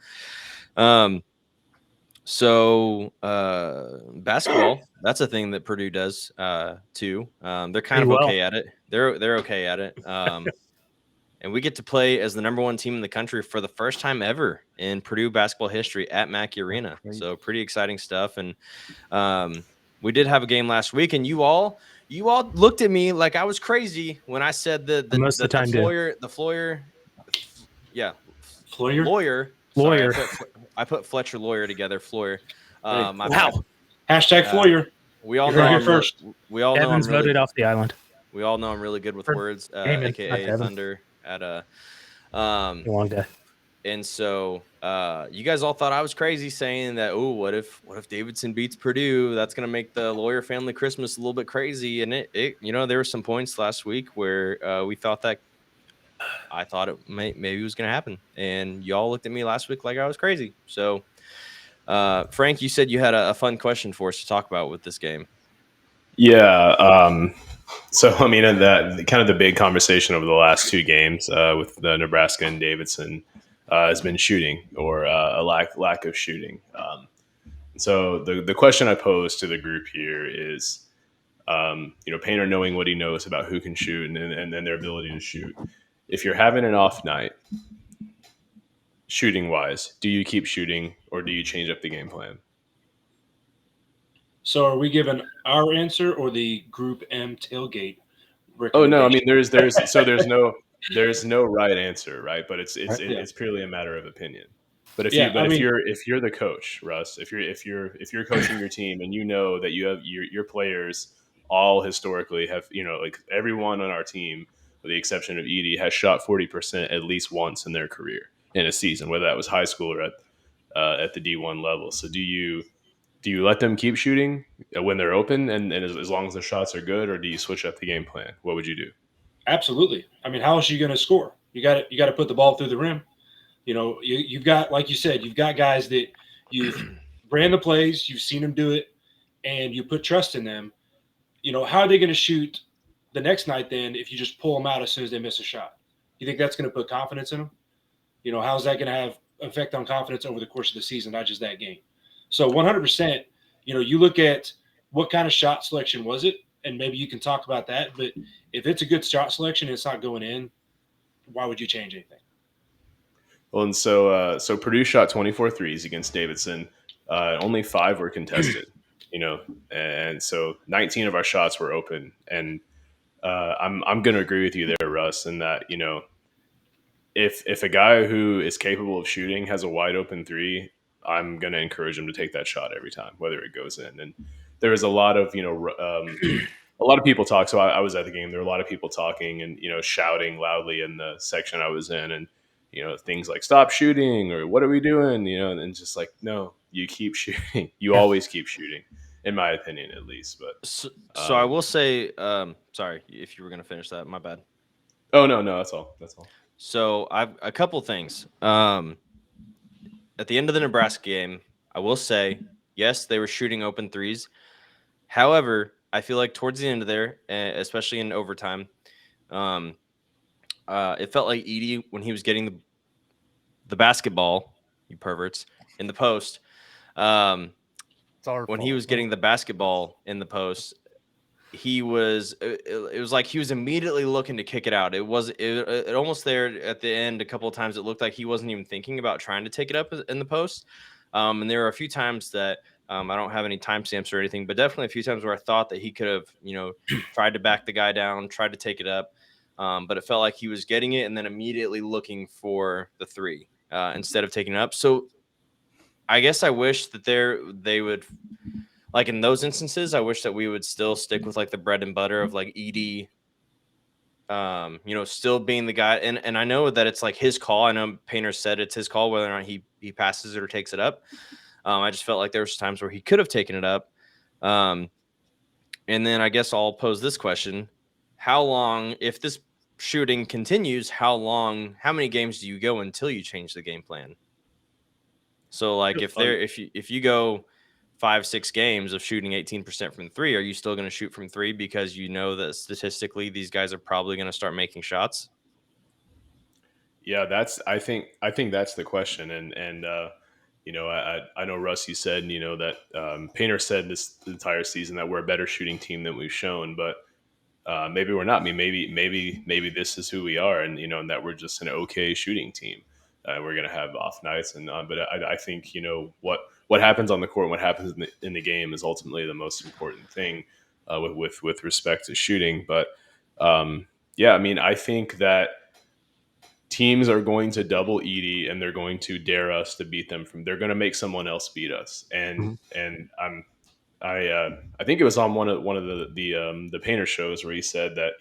Basketball, that's a thing that Purdue does too. They're kind Pretty of well. okay at it. They're okay at it. And we get to play as the number one team in the country for the first time ever in Purdue basketball history at Mackey Arena. So pretty exciting stuff. And we did have a game last week, and you all looked at me like I was crazy when I said the lawyer. Sorry, I put Fletcher lawyer together. Floyer. Wow. Hashtag Floyer. We all You know heard it I'm first. we all know Evans I'm really voted off the island. we all know I'm really good with For words, Damon, aka not Devin. Thunder at a Long day. and so you guys all thought I was crazy saying that, oh, what if Davidson beats Purdue? That's gonna make the lawyer family Christmas a little bit crazy. And it there were some points last week where we thought that I thought it maybe was gonna happen. And y'all looked at me last week like I was crazy. So Frank, you said you had a fun question for us to talk about with this game. Yeah. So, I mean, that kind of the big conversation over the last two games with the Nebraska and Davidson has been shooting or a lack of shooting. So the question I pose to the group here is, Painter knowing what he knows about who can shoot and then their ability to shoot. If you're having an off night, shooting wise, do you keep shooting or do you change up the game plan? So are we giving our answer or the Group M tailgate? Oh no, I mean there's no right answer, right? But it's purely a matter of opinion. But if you're the coach, Russ, if you're coaching your team and you know that you have your players all historically have, like everyone on our team, with the exception of Edie, has shot 40% at least once in their career in a season, whether that was high school or at the D1 level. So do you let them keep shooting when they're open and as long as the shots are good, or do you switch up the game plan? What would you do? Absolutely. I mean, how else are you going to score? You got to put the ball through the rim. You've got, like you said, you've got guys that you've ran the plays, you've seen them do it, and you put trust in them. How are they going to shoot the next night then if you just pull them out as soon as they miss a shot? You think that's going to put confidence in them? How's that going to have effect on confidence over the course of the season, not just that game? So 100%, you look at what kind of shot selection was it, and maybe you can talk about that. But if it's a good shot selection and it's not going in, why would you change anything? Well, and so Purdue shot 24 threes against Davidson. Only 5 were contested, and so 19 of our shots were open. And I'm going to agree with you there, Russ, in that, if a guy who is capable of shooting has a wide open three, I'm going to encourage him to take that shot every time, whether it goes in. And there was a lot of, a lot of people talk. So I was at the game. There were a lot of people talking and, shouting loudly in the section I was in, and, things like stop shooting or what are we doing? And just like, no, you keep shooting. You always keep shooting, in my opinion, at least. But so I will say, sorry, if you were going to finish that, my bad. Oh, no, that's all. So I've a couple things. At the end of the Nebraska game, I will say, yes, they were shooting open threes. However, I feel like towards the end of there, especially in overtime, it felt like Edie when he was getting the basketball, you perverts, in the post. It's our When fault. he was getting the basketball in the post, it was like he was immediately looking to kick it out. It almost there at the end a couple of times. It looked like he wasn't even thinking about trying to take it up in the post. And there were a few times that I don't have any timestamps or anything, but definitely a few times where I thought that he could have, tried to back the guy down, tried to take it up. But it felt like he was getting it and then immediately looking for the three instead of taking it up. So I guess I wish that they would, like in those instances, I wish that we would still stick with like the bread and butter of like Edie, still being the guy. And I know that it's like his call. I know Painter said it's his call whether or not he passes it or takes it up. I just felt like there was times where he could have taken it up. And then I guess I'll pose this question: how long, if this shooting continues, how many games do you go until you change the game plan? So like if you go 5-6 games of shooting 18% from three, are you still going to shoot from three because you know that statistically these guys are probably going to start making shots? Yeah, I think that's the question. And I know Russ, you said, that Painter said this entire season that we're a better shooting team than we've shown, but maybe we're not. I mean, maybe this is who we are, and and that we're just an okay shooting team. We're gonna have off nights, but I think what happens on the court, and what happens in the game, is ultimately the most important thing with respect to shooting. But yeah, I mean, I think that teams are going to double Edie, and they're going to dare us to beat them they're going to make someone else beat us, and I think it was on one of the Painter shows where he said that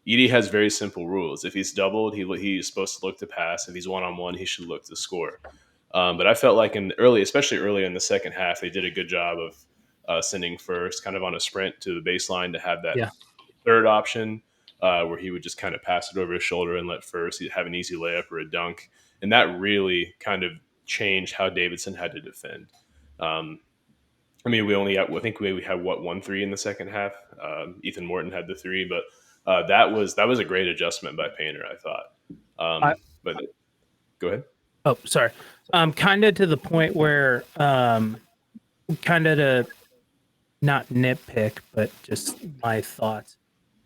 Edie has very simple rules. If he's doubled, he's supposed to look to pass. If he's one-on-one, he should look to score. But I felt like especially early in the second half, they did a good job of sending first, kind of on a sprint to the baseline to have that third option where he would just kind of pass it over his shoulder and let first have an easy layup or a dunk, and that really kind of changed how Davidson had to defend. I mean, I think we had 1-3 in the second half. Ethan Morton had the three, but that was a great adjustment by Painter, I thought. But go ahead. Oh, sorry. Kind of to the point where, kind of to not nitpick, but just my thoughts.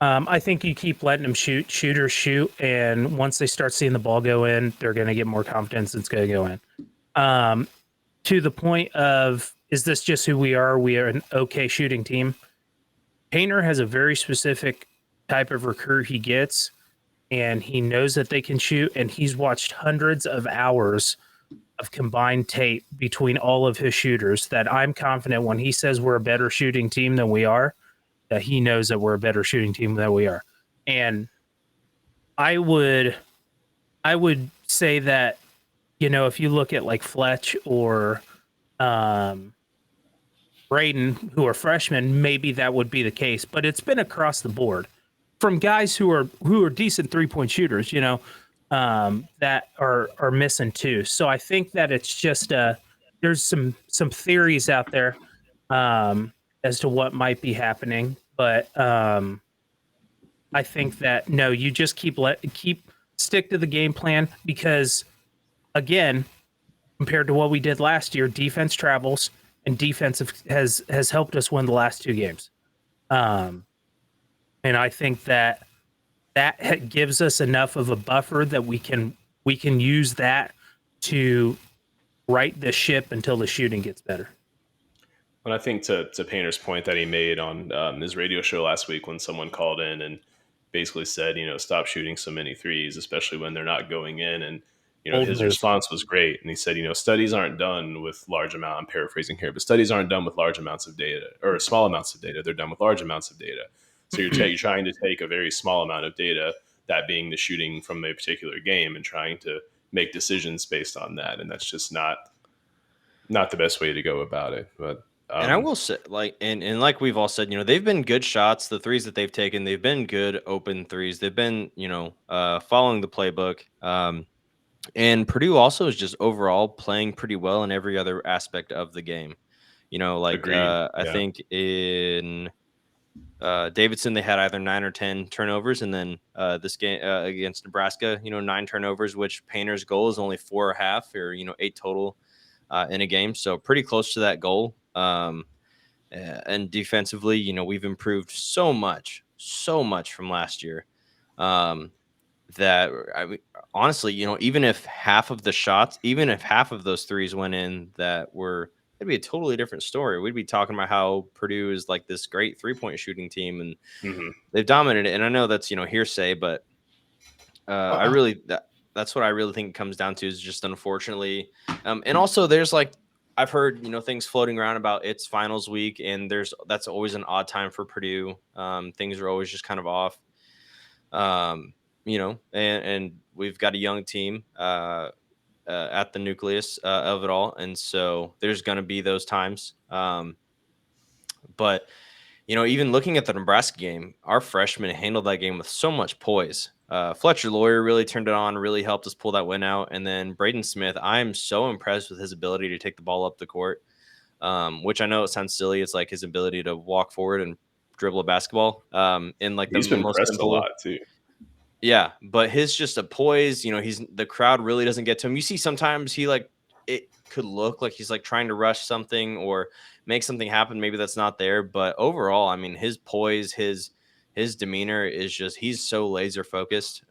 I think you keep letting them shooters shoot, and once they start seeing the ball go in, they're going to get more confidence. It's going to go in. To the point of, is this just who we are? We are an okay shooting team. Painter has a very specific type of recruit he gets, and he knows that they can shoot, and he's watched hundreds of hours of combined tape between all of his shooters that I'm confident when he says we're a better shooting team than we are, that he knows that we're a better shooting team than we are. And I would say that, if you look at like Fletch or Braden, who are freshmen, maybe that would be the case, but it's been across the board from guys who are decent 3-point shooters, that are missing too. So I think that it's just there's some theories out there as to what might be happening, but I think that no, you just keep stick to the game plan, because again, compared to what we did last year, defense travels, and defense has helped us win the last 2 games. And I think that gives us enough of a buffer that we can use that to right the ship until the shooting gets better. And I think to Painter's point that he made on his radio show last week, when someone called in and basically said, stop shooting so many threes, especially when they're not going in. And, his response was great. And he said, studies aren't done with I'm paraphrasing here, but studies aren't done with large amounts of data or small amounts of data. They're done with large amounts of data. So you're trying to take a very small amount of data, that being the shooting from a particular game, and trying to make decisions based on that. And that's just not the best way to go about it. But and I will say, like, and like we've all said, they've been good shots. The threes that they've taken, they've been good open threes. They've been, following the playbook. And Purdue also is just overall playing pretty well in every other aspect of the game. I think in Davidson, they had either 9 or 10 turnovers, and then this game against Nebraska, 9 turnovers, which Painter's goal is only 4.5 or 8 total in a game, so pretty close to that goal. And defensively, we've improved so much from last year. That I mean, honestly, even if half of those threes went in, it'd be a totally different story. We'd be talking about how Purdue is like this great 3-point shooting team, and they've dominated it. And I know that's hearsay, but that's what I really think it comes down to, is just unfortunately, and also there's I've heard things floating around about it's finals week, and that's always an odd time for Purdue. Things are always just kind of off. And we've got a young team at the nucleus of it all, and so there's going to be those times. But even looking at the Nebraska game, our freshmen handled that game with so much poise. Fletcher Lawyer really turned it on, really helped us pull that win out, and then Braden Smith, I'm so impressed with his ability to take the ball up the court, which I know it sounds silly. It's like his ability to walk forward and dribble a basketball. In He's been pressed a lot too. Yeah, but his just a poise, the crowd really doesn't get to him. You see sometimes it could look like he's trying to rush something or make something happen. Maybe that's not there, but overall, I mean, his poise, his demeanor is just, he's so laser focused.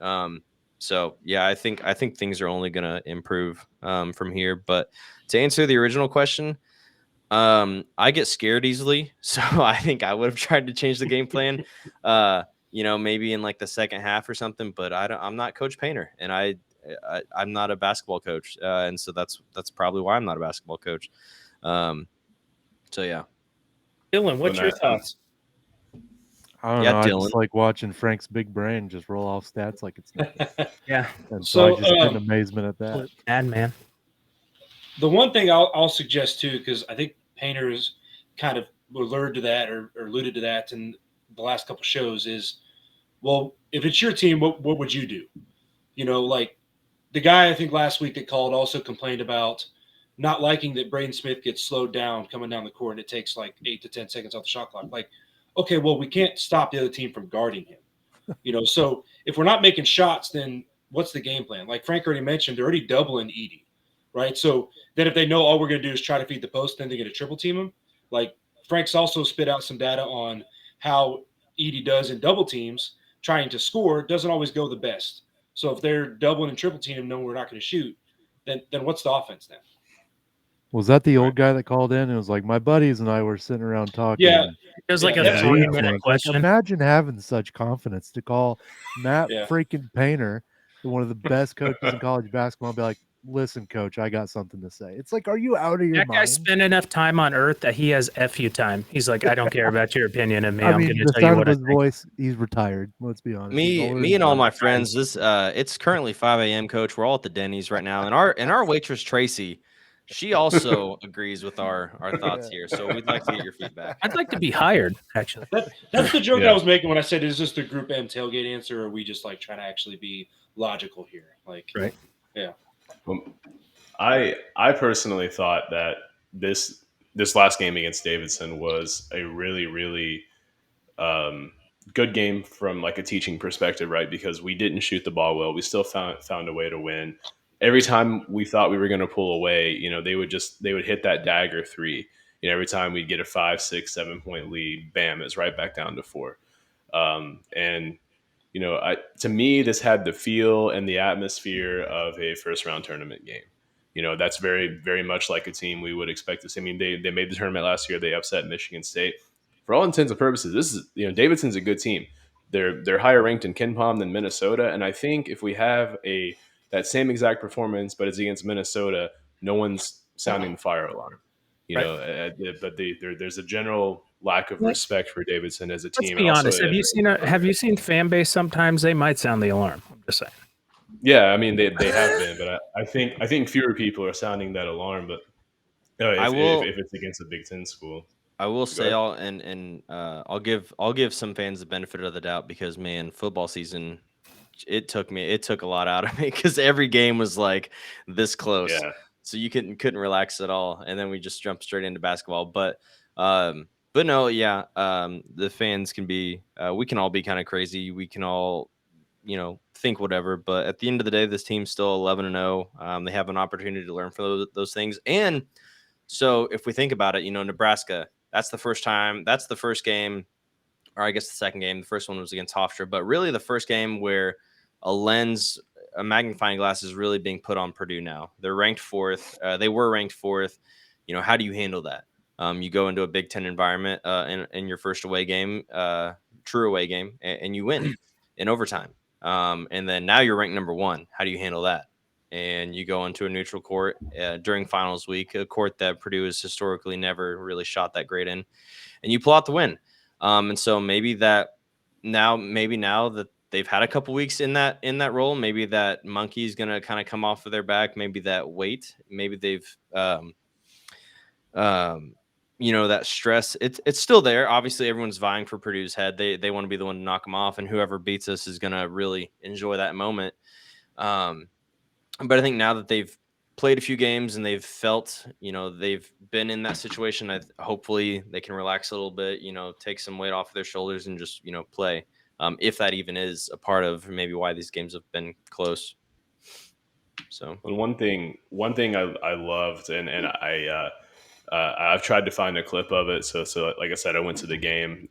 So yeah, I think things are only going to improve from here. But to answer the original question, I get scared easily, so I think I would have tried to change the game plan. Maybe in the second half or something, but I'm not Coach Painter, and I'm not a basketball coach. And so that's probably why I'm not a basketball coach. So yeah. Dylan, what's your thoughts? I don't know. I just like watching Frank's big brain just roll off stats like it's nothing. Yeah. And so I just get in amazement at that. And man. The one thing I'll suggest too, because I think Painter has kind of alluded to that or alluded to that in the last couple of shows, is, well, if it's your team, what would you do? The guy I think last week that called also complained about not liking that Braden Smith gets slowed down coming down the court and it takes 8 to 10 seconds off the shot clock. Okay, well, we can't stop the other team from guarding him. So if we're not making shots, then what's the game plan? Like Frank already mentioned, they're already doubling Edey, right? So then if they know all we're going to do is try to feed the post, then they're going to triple team him. Frank's also spit out some data on how Edey does in double teams, trying to score doesn't always go the best. So if they're doubling and triple team, knowing we're not going to shoot, then what's the offense then? Was that the old guy that called in? And it was like, my buddies and I were sitting around talking. Yeah. It was a 3-minute question. Imagine having such confidence to call Matt freaking Painter, one of the best coaches in college basketball, and be like, listen, coach, I got something to say. It's like, are you out of your mind? That guy spent enough time on Earth that he has FU time. He's like, I don't care about your opinion of me. I mean, I'm going to the tell you sound what of I his think. voice, he's retired. Let's be honest. Me and all my friends, it's currently 5 a.m., Coach. We're all at the Denny's right now, and our waitress Tracy, she also agrees with our thoughts here. So we'd like to get your feedback. I'd like to be hired, actually. That's the joke I was making when I said, is this the Group M tailgate answer, or are we just trying to actually be logical here? Right. Yeah. Well, I personally thought that this last game against Davidson was a really, really good game from a teaching perspective, right? Because we didn't shoot the ball well. We still found a way to win. Every time we thought we were going to pull away, they would hit that dagger three. Every time we'd get a 5, 6, 7 point lead, bam, it's right back down to 4. And to me, this had the feel and the atmosphere of a first round tournament game. That's very, very much like a team we would expect to see. I mean, they made the tournament last year. They upset Michigan State. For all intents and purposes, this is Davidson's a good team. They're higher ranked in KenPom than Minnesota, and I think if we have that same exact performance, but it's against Minnesota, no one's sounding the fire alarm. But there's a general lack of respect for Davidson as a team. Let's be honest. Have you seen fan base? Sometimes they might sound the alarm. I'm just saying. Yeah, I mean they have been, but I think fewer people are sounding that alarm. But if it's against a Big Ten school, I will say I'll give some fans the benefit of the doubt, because man, football season, it took a lot out of me, because every game was this close. Yeah. So you couldn't relax at all, and then we just jumped straight into basketball. But But no, yeah, the fans can be, we can all be kind of crazy. We can all, think whatever. But at the end of the day, this team's still 11-0. They have an opportunity to learn from those things. And so if we think about it, Nebraska, that's the first time, that's the first game, or I guess the second game. The first one was against Hofstra, but really the first game where a magnifying glass is really being put on Purdue now. They're ranked fourth. They were ranked fourth. How do you handle that? You go into a Big Ten environment in your first away game, true away game, and you win in overtime. And then now you're ranked number one. How do you handle that? And you go into a neutral court during finals week, a court that Purdue has historically never really shot that great in, and you pull out the win. And so maybe now that they've had a couple weeks in that role, maybe that monkey is gonna kind of come off of their back. Maybe that weight, maybe they've that stress, it's still there. Obviously, everyone's vying for Purdue's head. They want to be the one to knock them off, and whoever beats us is gonna really enjoy that moment. But I think now that they've played a few games and they've felt, they've been in that situation, hopefully they can relax a little bit, take some weight off of their shoulders and just, play. If that even is a part of maybe why these games have been close. So, and one thing I loved, and I've tried to find a clip of it. So like I said, I went to the game,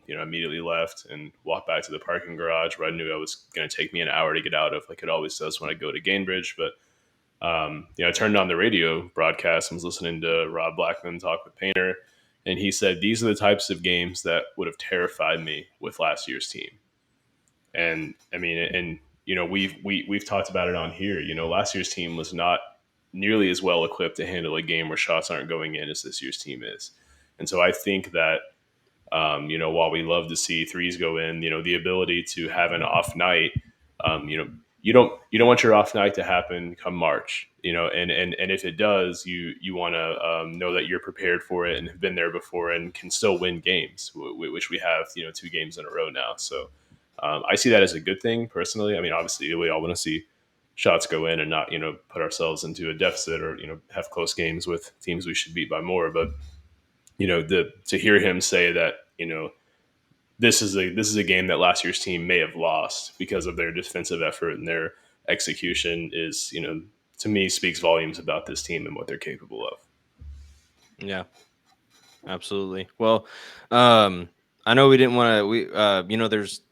immediately left and walked back to the parking garage where I knew it was going to take me an hour to get out of, like it always does when I go to Gainbridge. But I turned on the radio broadcast and was listening to Rob Blackman talk with Painter, and he said these are the types of games that would have terrified me with last year's team. And I mean, and we've talked about it on here. Last year's team was not nearly as well equipped to handle a game where shots aren't going in as this year's team is. And so I think that while we love to see threes go in, the ability to have an off night, you don't want your off night to happen come March, and if it does, you want to know that you're prepared for it and have been there before and can still win games, which we have, 2 games in a row now. So I see that as a good thing personally. I mean, obviously we all want to see shots go in and not, put ourselves into a deficit or, have close games with teams we should beat by more. But, to hear him say that, this is a game that last year's team may have lost because of their defensive effort and their execution is, to me speaks volumes about this team and what they're capable of. Yeah, absolutely. Well, I know we didn't want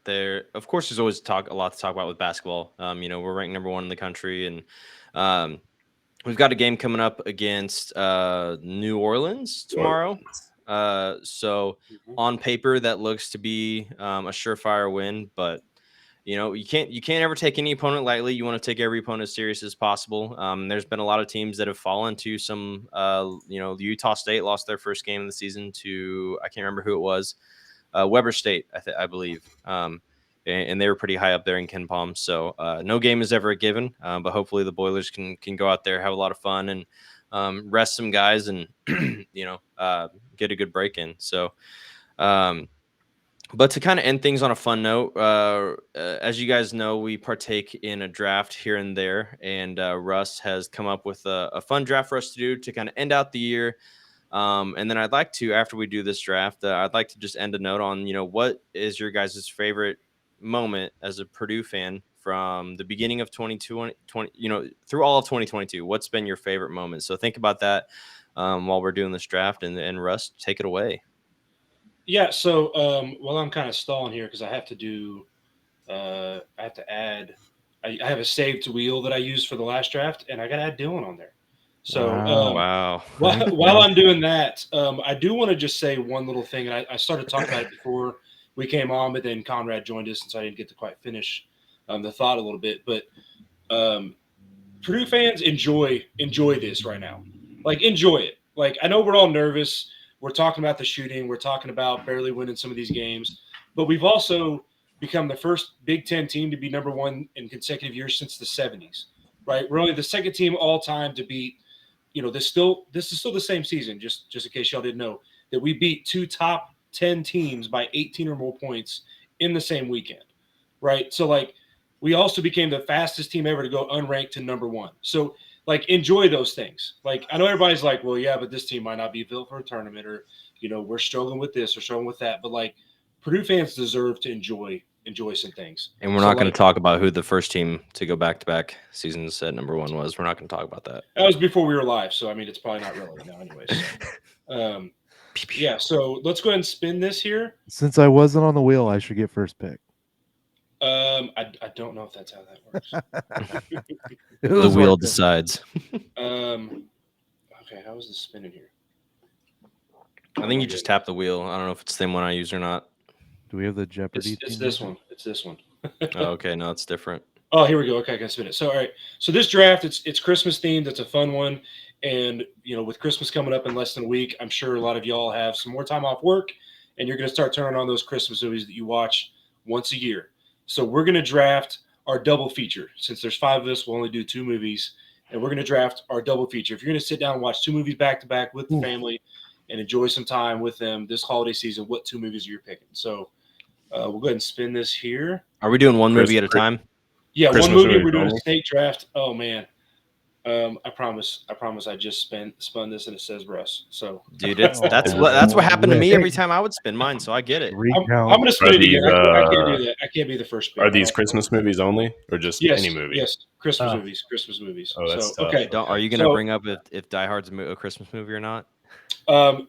to, of course, there's always a lot to talk about with basketball. We're ranked number 1 in the country, and we've got a game coming up against New Orleans tomorrow. So on paper, that looks to be a surefire win, but you can't ever take any opponent lightly. You want to take every opponent as serious as possible. There's been a lot of teams that have fallen to some, Utah State lost their first game of the season to, I can't remember who it was, Weber State, I believe. And they were pretty high up there in Ken Palm. So no game is ever a given, but hopefully the Boilers can go out there, have a lot of fun, and rest some guys and, get a good break in. So, but to kind of end things on a fun note, as you guys know, we partake in a draft here and there, and Russ has come up with a fun draft for us to do to kind of end out the year. And then I'd like to, after we do this draft, I'd like to just end a note on, what is your guys' favorite moment as a Purdue fan from the beginning of 2020, through all of 2022? What's been your favorite moment? So think about that while we're doing this draft, and Russ, take it away. Yeah. So while I'm kind of stalling here because I have to do, I have to add, I have a saved wheel that I used for the last draft, and I got to add Dylan on there. So Wow. While I'm doing that, I do want to just say one little thing. And I started talking about it before we came on, but then Conrad joined us, and so I didn't get to quite finish the thought a little bit. But Purdue fans enjoy this right now. Like, enjoy it. Like, I know we're all nervous. We're talking about the shooting. We're talking about barely winning some of these games. But we've also become the first Big Ten team to be number 1 in consecutive years since the 70s, right? We're only the second team all time to beat, this is still the same season, just in case y'all didn't know, that we beat 2 top 10 teams by 18 or more points in the same weekend, right? So, like, we also became the fastest team ever to go unranked to number 1. So, like enjoy those things. Like I know everybody's like, well, yeah, but this team might not be built for a tournament, or we're struggling with this or struggling with that. But like Purdue fans deserve to enjoy some things. And we're not going to talk about who the first team to go back-to-back seasons at number 1 was. We're not going to talk about that. That was before we were live, so I mean, it's probably not relevant now, anyways. So, yeah, so let's go ahead and spin this here. Since I wasn't on the wheel, I should get first pick. I don't know if that's how that works. The wheel decides. Okay, how is this spinning here? I think you just tap the wheel. I don't know if it's the same one I use or not. Do we have the Jeopardy? It's this one. It's this one. Oh, okay, no, it's different. Oh, here we go. Okay, I can spin it. So, all right. So this draft, it's Christmas themed. It's a fun one, and with Christmas coming up in less than a week, I'm sure a lot of y'all have some more time off work, and you're going to start turning on those Christmas movies that you watch once a year. So we're going to draft our double feature. Since there's 5 of us, we'll only do 2 movies, and we're going to draft our double feature. If you're going to sit down and watch 2 movies back to back with the family and enjoy some time with them this holiday season, what 2 movies are you picking? So we'll go ahead and spin this here. Are we doing one movie at a time? Yeah, Christmas one movie. movie We're doing only? a snake draft. Oh man, I promise. I just spun this and it says Russ. So, Dude, that's what happened to me every time I would spin mine, so I get it. I'm going to spin it again. I can't do that. I can't be the first pick. Are these Christmas movies only, or just any movie? Yes, Christmas movies. Christmas movies. Oh, that's tough. okay. Are you going to bring up if Die Hard's a Christmas movie or not? I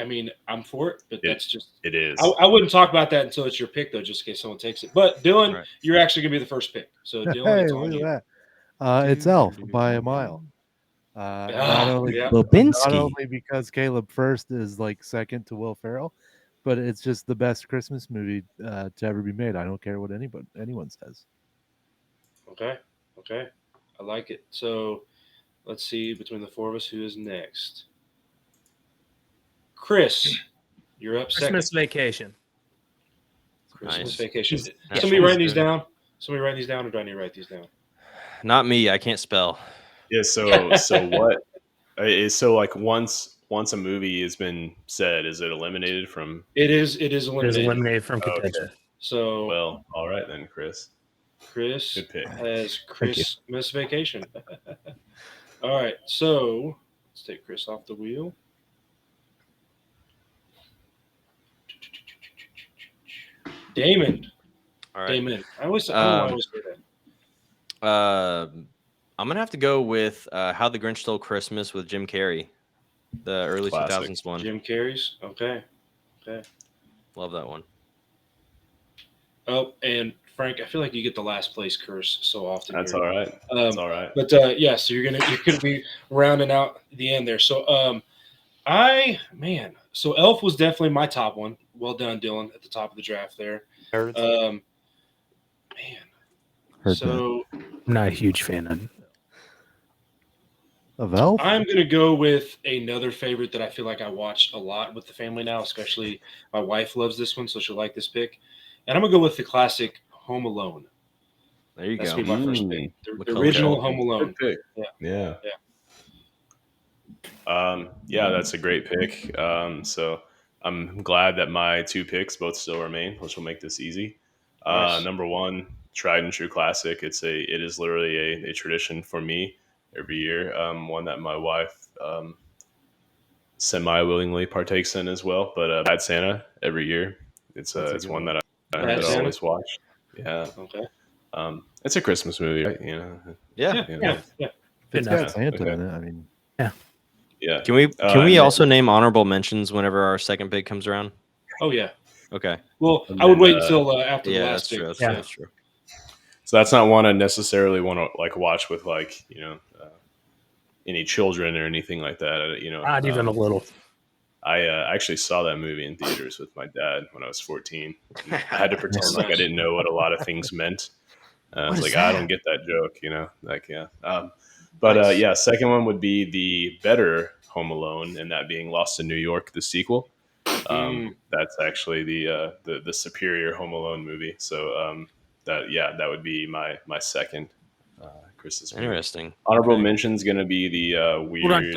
mean, I'm for it, but that's just it is. I wouldn't talk about that until it's your pick, though, just in case someone takes it. But Dylan, Right. you're actually going to be the first pick. So Dylan, it's on look you. at that. It's Elf by a mile. Not only because Caleb first is like second to Will Ferrell, but it's just the best Christmas movie to ever be made. I don't care what anyone says. Okay. I like it. So let's see between the 4 of us who is next. Chris, you're up second. Christmas Vacation. Christmas Nice. Vacation. That's Somebody writing these good. down? Somebody writing these down, or do I need to write these down? Not me. I can't spell. Yeah. So what? Like once a movie has been said, is it eliminated from? It is It is eliminated. eliminated from Okay. contention. So Well, all right then, Chris. Chris Good pick. has Christmas Vacation. All right. So let's take Chris off the wheel. Damon. All right. Damon. I don't know why I always say that. I'm gonna have to go with How the Grinch Stole Christmas with Jim Carrey, the early Classic. 2000s one. Jim Carrey's. Okay. Love that one. Oh, and Frank, I feel like you get the last place curse so often. That's here. all right. That's all right. But yeah, so you're gonna be rounding out the end there. So so Elf was definitely my top one. Well done, Dylan, at the top of the draft there. Heard So I'm not a huge fan of Elf. I'm gonna go with another favorite that I feel like I watched a lot with the family now, especially my wife loves this one, so she'll like this pick. And I'm gonna go with the classic Home Alone. There you That's go. gonna be my first pick. The Macaulay original Culkin. Home Alone. Good pick. Yeah. Yeah, that's a great pick. So I'm glad that my 2 picks both still remain, which will make this easy. Nice. Number 1, tried and true classic. It is literally a tradition for me every year. One that my wife semi-willingly partakes in as well. But Bad Santa every year. It's one that I always watch. Yeah. Okay. It's a Christmas movie, right? Yeah. Yeah. It's enough. got Santa Okay. in it. I mean, Yeah. Can we and then- also name honorable mentions whenever our second pick comes around? Oh yeah. Okay. Well, And I would then, wait until after the Yeah, last that's pick. true. That's Yeah. true. That's true. So that's not one I necessarily want to like watch with any children or anything like that. Not even a little. I actually saw that movie in theaters with my dad when I was 14. I had to pretend like I didn't know what a lot of things meant. I was is like, that? I don't get that joke, But yeah, second one would be the better Home Alone, and that being Lost in New York, the sequel. That's actually the superior Home Alone movie. So that would be my second Christmas movie. Interesting. Honorable Okay. mention's gonna be the weird.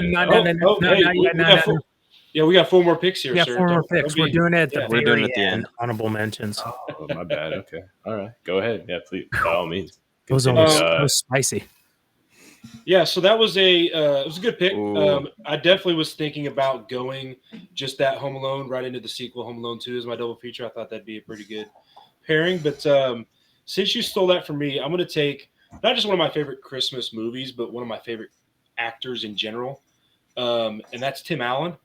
We got 4 more picks here, Yeah, sir. 4 more Don't picks. be- We're doing it at the We're doing very it at the end. Honorable mentions. Oh, my bad. Okay. All right. Go ahead. Yeah, please. By all means. It was Continue. almost spicy. Yeah, so that was it was a good pick. Ooh. I definitely was thinking about going just that Home Alone right into the sequel, Home Alone 2 as my double feature. I thought that'd be a pretty good pairing. But since you stole that from me, I'm going to take not just one of my favorite Christmas movies, but one of my favorite actors in general, and that's Tim Allen.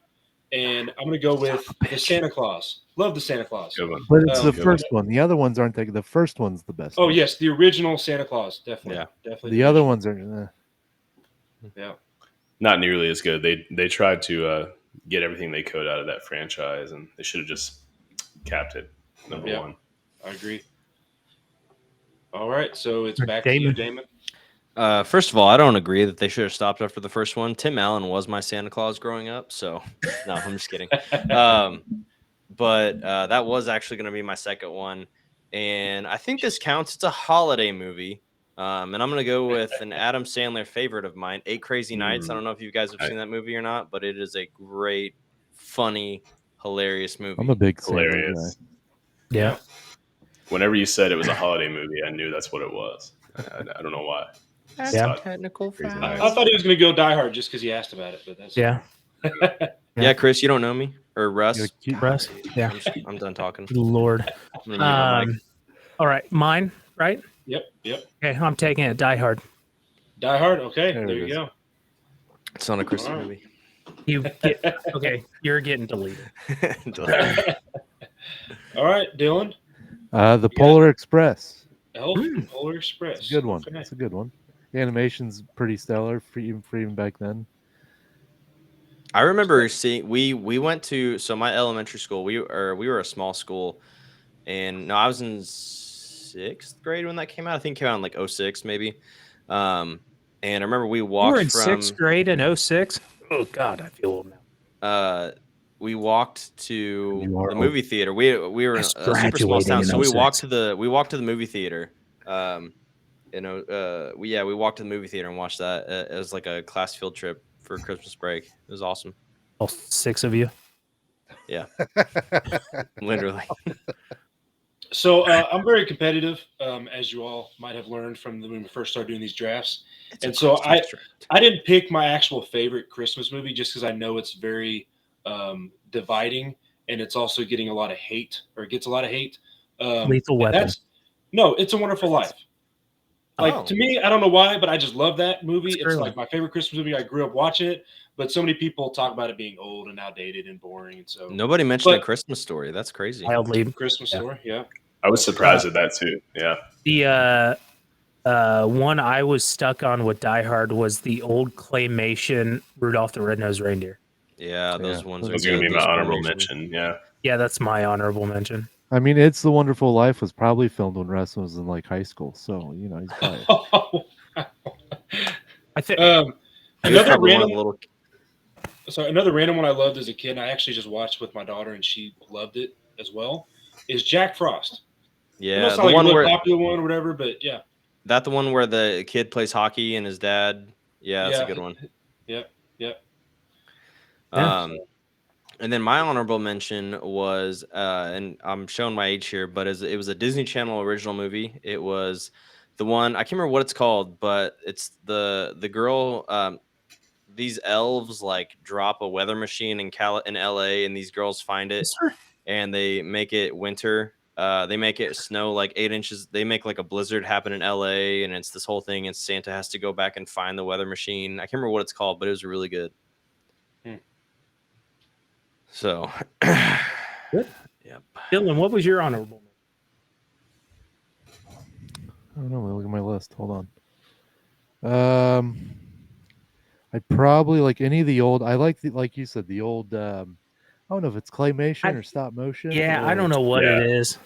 And I'm going to go with the Santa Claus. Love the Santa Claus. Good one. But it's the Good first one. The other ones aren't the first one's the best. Oh one. yes, the original Santa Claus, definitely. Yeah. Definitely. The other ones are. Yeah. Not nearly as good. They tried to get everything they could out of that franchise, and they should have just capped it number Yeah. one. I agree. All right, so it's Or back to you, Damon. Damon. First of all, I don't agree that they should have stopped after the first one. Tim Allen was my Santa Claus growing up, so no, I'm just kidding. But that was actually going to be my second one, and I think this counts. It's a holiday movie, and I'm going to go with an Adam Sandler favorite of mine, Eight Crazy Nights. I don't know if you guys have seen that movie or not, but it is a great, funny, hilarious movie. I'm a big Sandler guy. Hilarious. Yeah. Whenever you said it was a holiday movie, I knew that's what it was. I don't know why. Yeah. Technical Crazy facts. I thought he was going to go Die Hard just because he asked about it, but that's Yeah. Yeah, Chris, you don't know me or Russ. You're cute. Russ. Yeah. I'm done talking. Good Lord. I'm gonna mute my mic. All right. Mine, right? Yep. Okay. I'm taking it. Die Hard. Die Hard. Okay, There there it you is. go. It's not a Christmas All right. movie. You get okay. You're getting deleted. All right, Dylan. The Polar Express. Elf Polar Express. It's a good one. Okay. It's a good one. The animation's pretty stellar for even back then. I remember seeing we went to my elementary school. We were a small school, and no, I was in 6th grade when that came out. I think it came out in like 06 maybe. And I remember we You walked were in from 6th grade in 06? Oh God, I feel old now. we walked to You are the old. movie theater. We were in a Just super small graduating town, in so we 06. walked to the movie theater. We walked to the movie theater and watched that. It was like a class field trip for Christmas break. It was awesome. All 6 of you. Yeah, literally. So I'm very competitive, as you all might have learned from when we first started doing these drafts. It's And a so Christmas draft. I didn't pick my actual favorite Christmas movie just because I know it's very dividing, and it's also getting a lot of hate, or it gets a lot of hate. Lethal Weapon. It's a Wonderful Life. Like, to me, I don't know why, but I just love that movie. It's It's really- like my favorite Christmas movie. I grew up watching it, but so many people talk about it being old and outdated and boring. And so Nobody mentioned A But- Christmas Story. That's crazy. Wildly. Christmas Yeah. Story, yeah. I was surprised at that too. Yeah. The one I was stuck on with Die Hard was the old claymation Rudolph the Red-Nosed Reindeer. Yeah, those Yeah. ones are Those are going to good, be my those honorable claymation. mention. Yeah. Yeah, that's my honorable mention. I mean, It's the Wonderful Life was probably filmed when Russ was in like high school, so he's probably. I think He was Another probably one of random, the little. another random one I loved as a kid, and I actually just watched with my daughter, and she loved it as well, is Jack Frost. I know Yeah, it's the not like one a where really popular one or whatever, but yeah. the one where the kid plays hockey and his dad. Yeah, that's a good one. Yep. Yeah. And then my honorable mention was, and I'm showing my age here, but it was a Disney Channel original movie. It was the one I can't remember what it's called, but it's the girl. These elves like drop a weather machine in LA, and these girls find it and they make it winter. They make it snow like 8 inches. They make like a blizzard happen in LA, and it's this whole thing. And Santa has to go back and find the weather machine. I can't remember what it's called, but it was really good. So, Good. Yep. Dylan, what was your honorable I don't know. Let me look at my list. Hold on. I'd probably like any of the old. I like like you said, the old. I don't know if it's claymation or stop motion. Yeah, I or- don't know what Yeah. it is.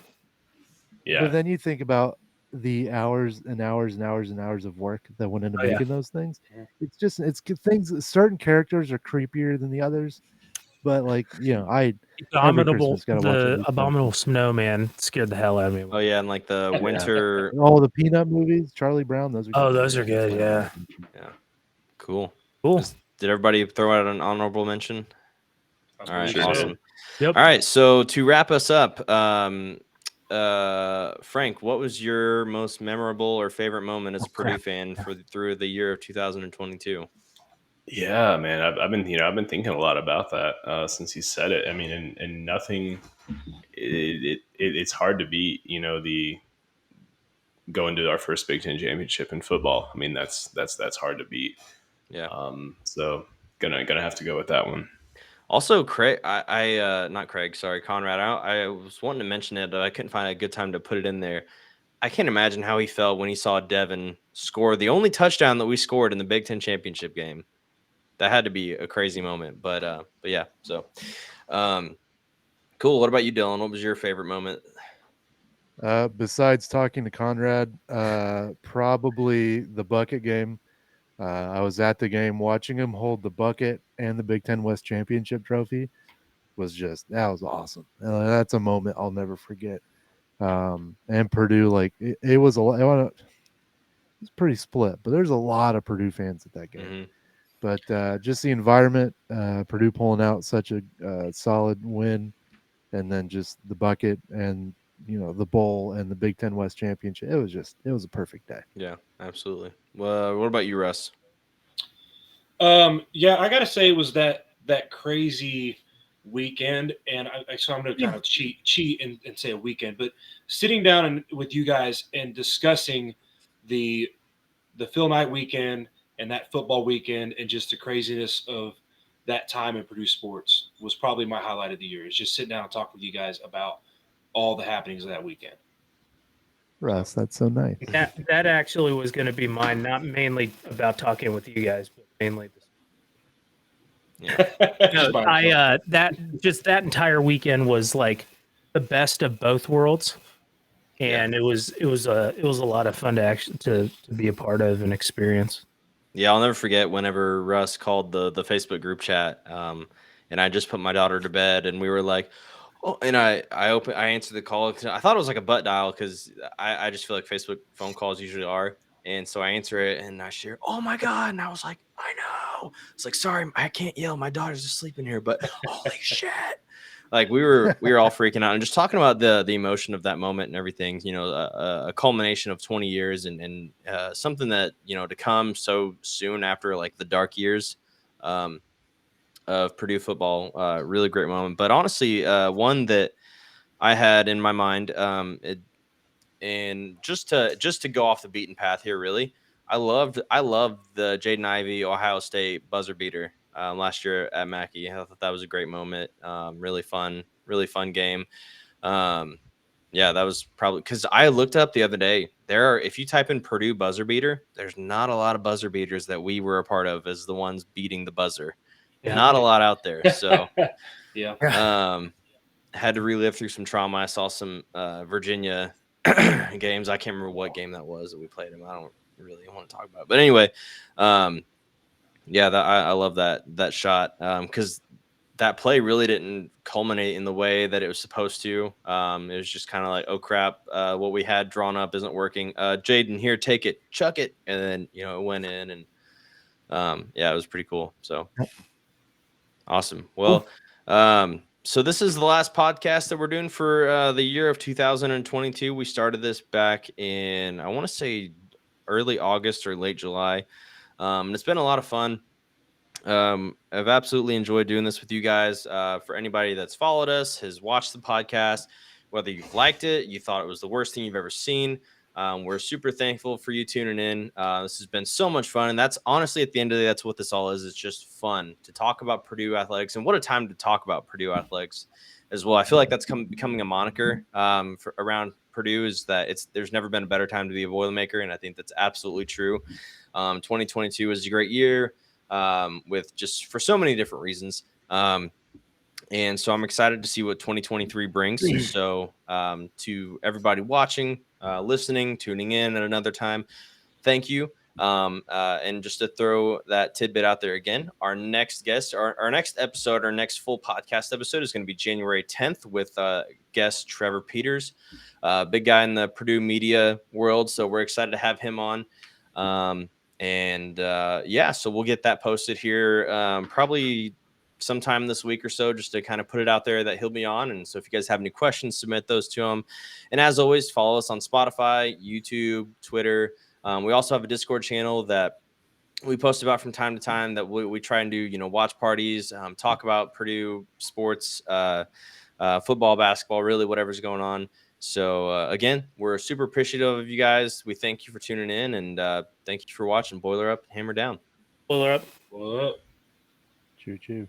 Yeah. But then you think about the hours and hours and hours and hours of work that went into Oh, yeah. making those things. It's good things. Certain characters are creepier than the others, but Abominable, Christmas gotta watch at the least one. Abominable Snowman scared the hell out of me. Oh yeah, and like the winter. all the Peanut movies, Charlie Brown. Those are. Oh, good. those are good. Yeah. Cool. Cool. Did everybody throw out an honorable mention? All right, Sure did. awesome. Yep. All right, so to wrap us up, Frank, what was your most memorable or favorite moment as a Purdue fan through the year of 2022? Yeah, man, I've been thinking a lot about that since you said it. I mean, and nothing. It's hard to beat. The going to our first Big Ten championship in football. I mean, that's hard to beat. Yeah. So gonna have to go with that one. Also, Craig, not Craig, sorry, Conrad. I was wanting to mention it, but I couldn't find a good time to put it in there. I can't imagine how he felt when he saw Devin score the only touchdown that we scored in the Big Ten championship game. That had to be a crazy moment, but yeah. So, cool. What about you, Dylan? What was your favorite moment? Besides talking to Conrad, probably the bucket game. I was at the game watching him hold the bucket and the Big Ten West Championship trophy. That was awesome. That's a moment I'll never forget. And Purdue, like it was it was pretty split, but there's a lot of Purdue fans at that game. Mm-hmm. But just the environment, Purdue pulling out such a solid win, and then just the bucket and the bowl and the Big Ten West Championship. It was a perfect day. Yeah, absolutely. What about you, Russ? Yeah, I gotta say it was that crazy weekend, and so I'm gonna kind of cheat and say a weekend, but sitting down with you guys and discussing the Phil Knight weekend and that football weekend and just the craziness of that time in Purdue sports was probably my highlight of the year. Is just sitting down and talk with you guys about all the happenings of that weekend. Russ, that's so nice. That actually was going to be mine, not mainly about talking with you guys, but mainly this. Yeah. That entire weekend was like the best of both worlds, and it was a lot of fun to be a part of and experience. Yeah, I'll never forget whenever Russ called the Facebook group chat, and I just put my daughter to bed, and we were like, oh, and I answered the call. I thought it was like a butt dial because I just feel like Facebook phone calls usually are. And so I answer it and I share, oh my God. And I was like, I know. It's like, sorry, I can't yell. My daughter's asleep in here, but holy shit. Like we were all freaking out and just talking about the emotion of that moment and everything, a culmination of 20 years and something that, to come so soon after like the dark years, of Purdue football. Really great moment. But honestly, one that I had in my mind, and just to go off the beaten path here, really, I loved the Jaden Ivey Ohio State buzzer beater last year at Mackey. I thought that was a great moment. Really fun game. Yeah, that was probably because I looked up the other day. If you type in Purdue buzzer beater, there's not a lot of buzzer beaters that we were a part of as the ones beating the buzzer. Yeah. Not a lot out there. So yeah. Had to relive through some trauma. I saw some Virginia games. I can't remember what game that was that we played him. I don't really want to talk about it. But anyway, yeah, I love that shot because that play really didn't culminate in the way that it was supposed to. It was just kind of like, oh crap, what we had drawn up isn't working. Jaden, here, take it, chuck it, and then it went in, and yeah, it was pretty cool. So awesome. Well, so this is the last podcast that we're doing for the year of 2022. We started this back in, I want to say, early August or late July. And it's been a lot of fun. I've absolutely enjoyed doing this with you guys. For anybody that's followed us, has watched the podcast, whether you've liked it, you thought it was the worst thing you've ever seen, we're super thankful for you tuning in. This has been so much fun. And that's honestly, at the end of the day, that's what this all is. It's just fun to talk about Purdue athletics, and what a time to talk about Purdue athletics as well. I feel like that's becoming a moniker around Purdue, is that there's never been a better time to be a Boilermaker. And I think that's absolutely true. 2022 was a great year with just for so many different reasons. And so I'm excited to see what 2023 brings. So to everybody watching, listening, tuning in at another time, thank you. And just to throw that tidbit out there again, our next guest, our next episode, our next full podcast episode is going to be January 10th with guest Trevor Peters, big guy in the Purdue media world. So we're excited to have him on. Yeah, so we'll get that posted here probably sometime this week or so, just to kind of put it out there that he'll be on. And so if you guys have any questions, submit those to him. And as always, follow us on Spotify, YouTube, Twitter. We also have a Discord channel that we post about from time to time that we try and do, watch parties, talk about Purdue sports, football, basketball, really whatever's going on. So again, we're super appreciative of you guys. We thank you for tuning in, and thank you for watching. Boiler up, hammer down. Boiler up. Well, Choo choo.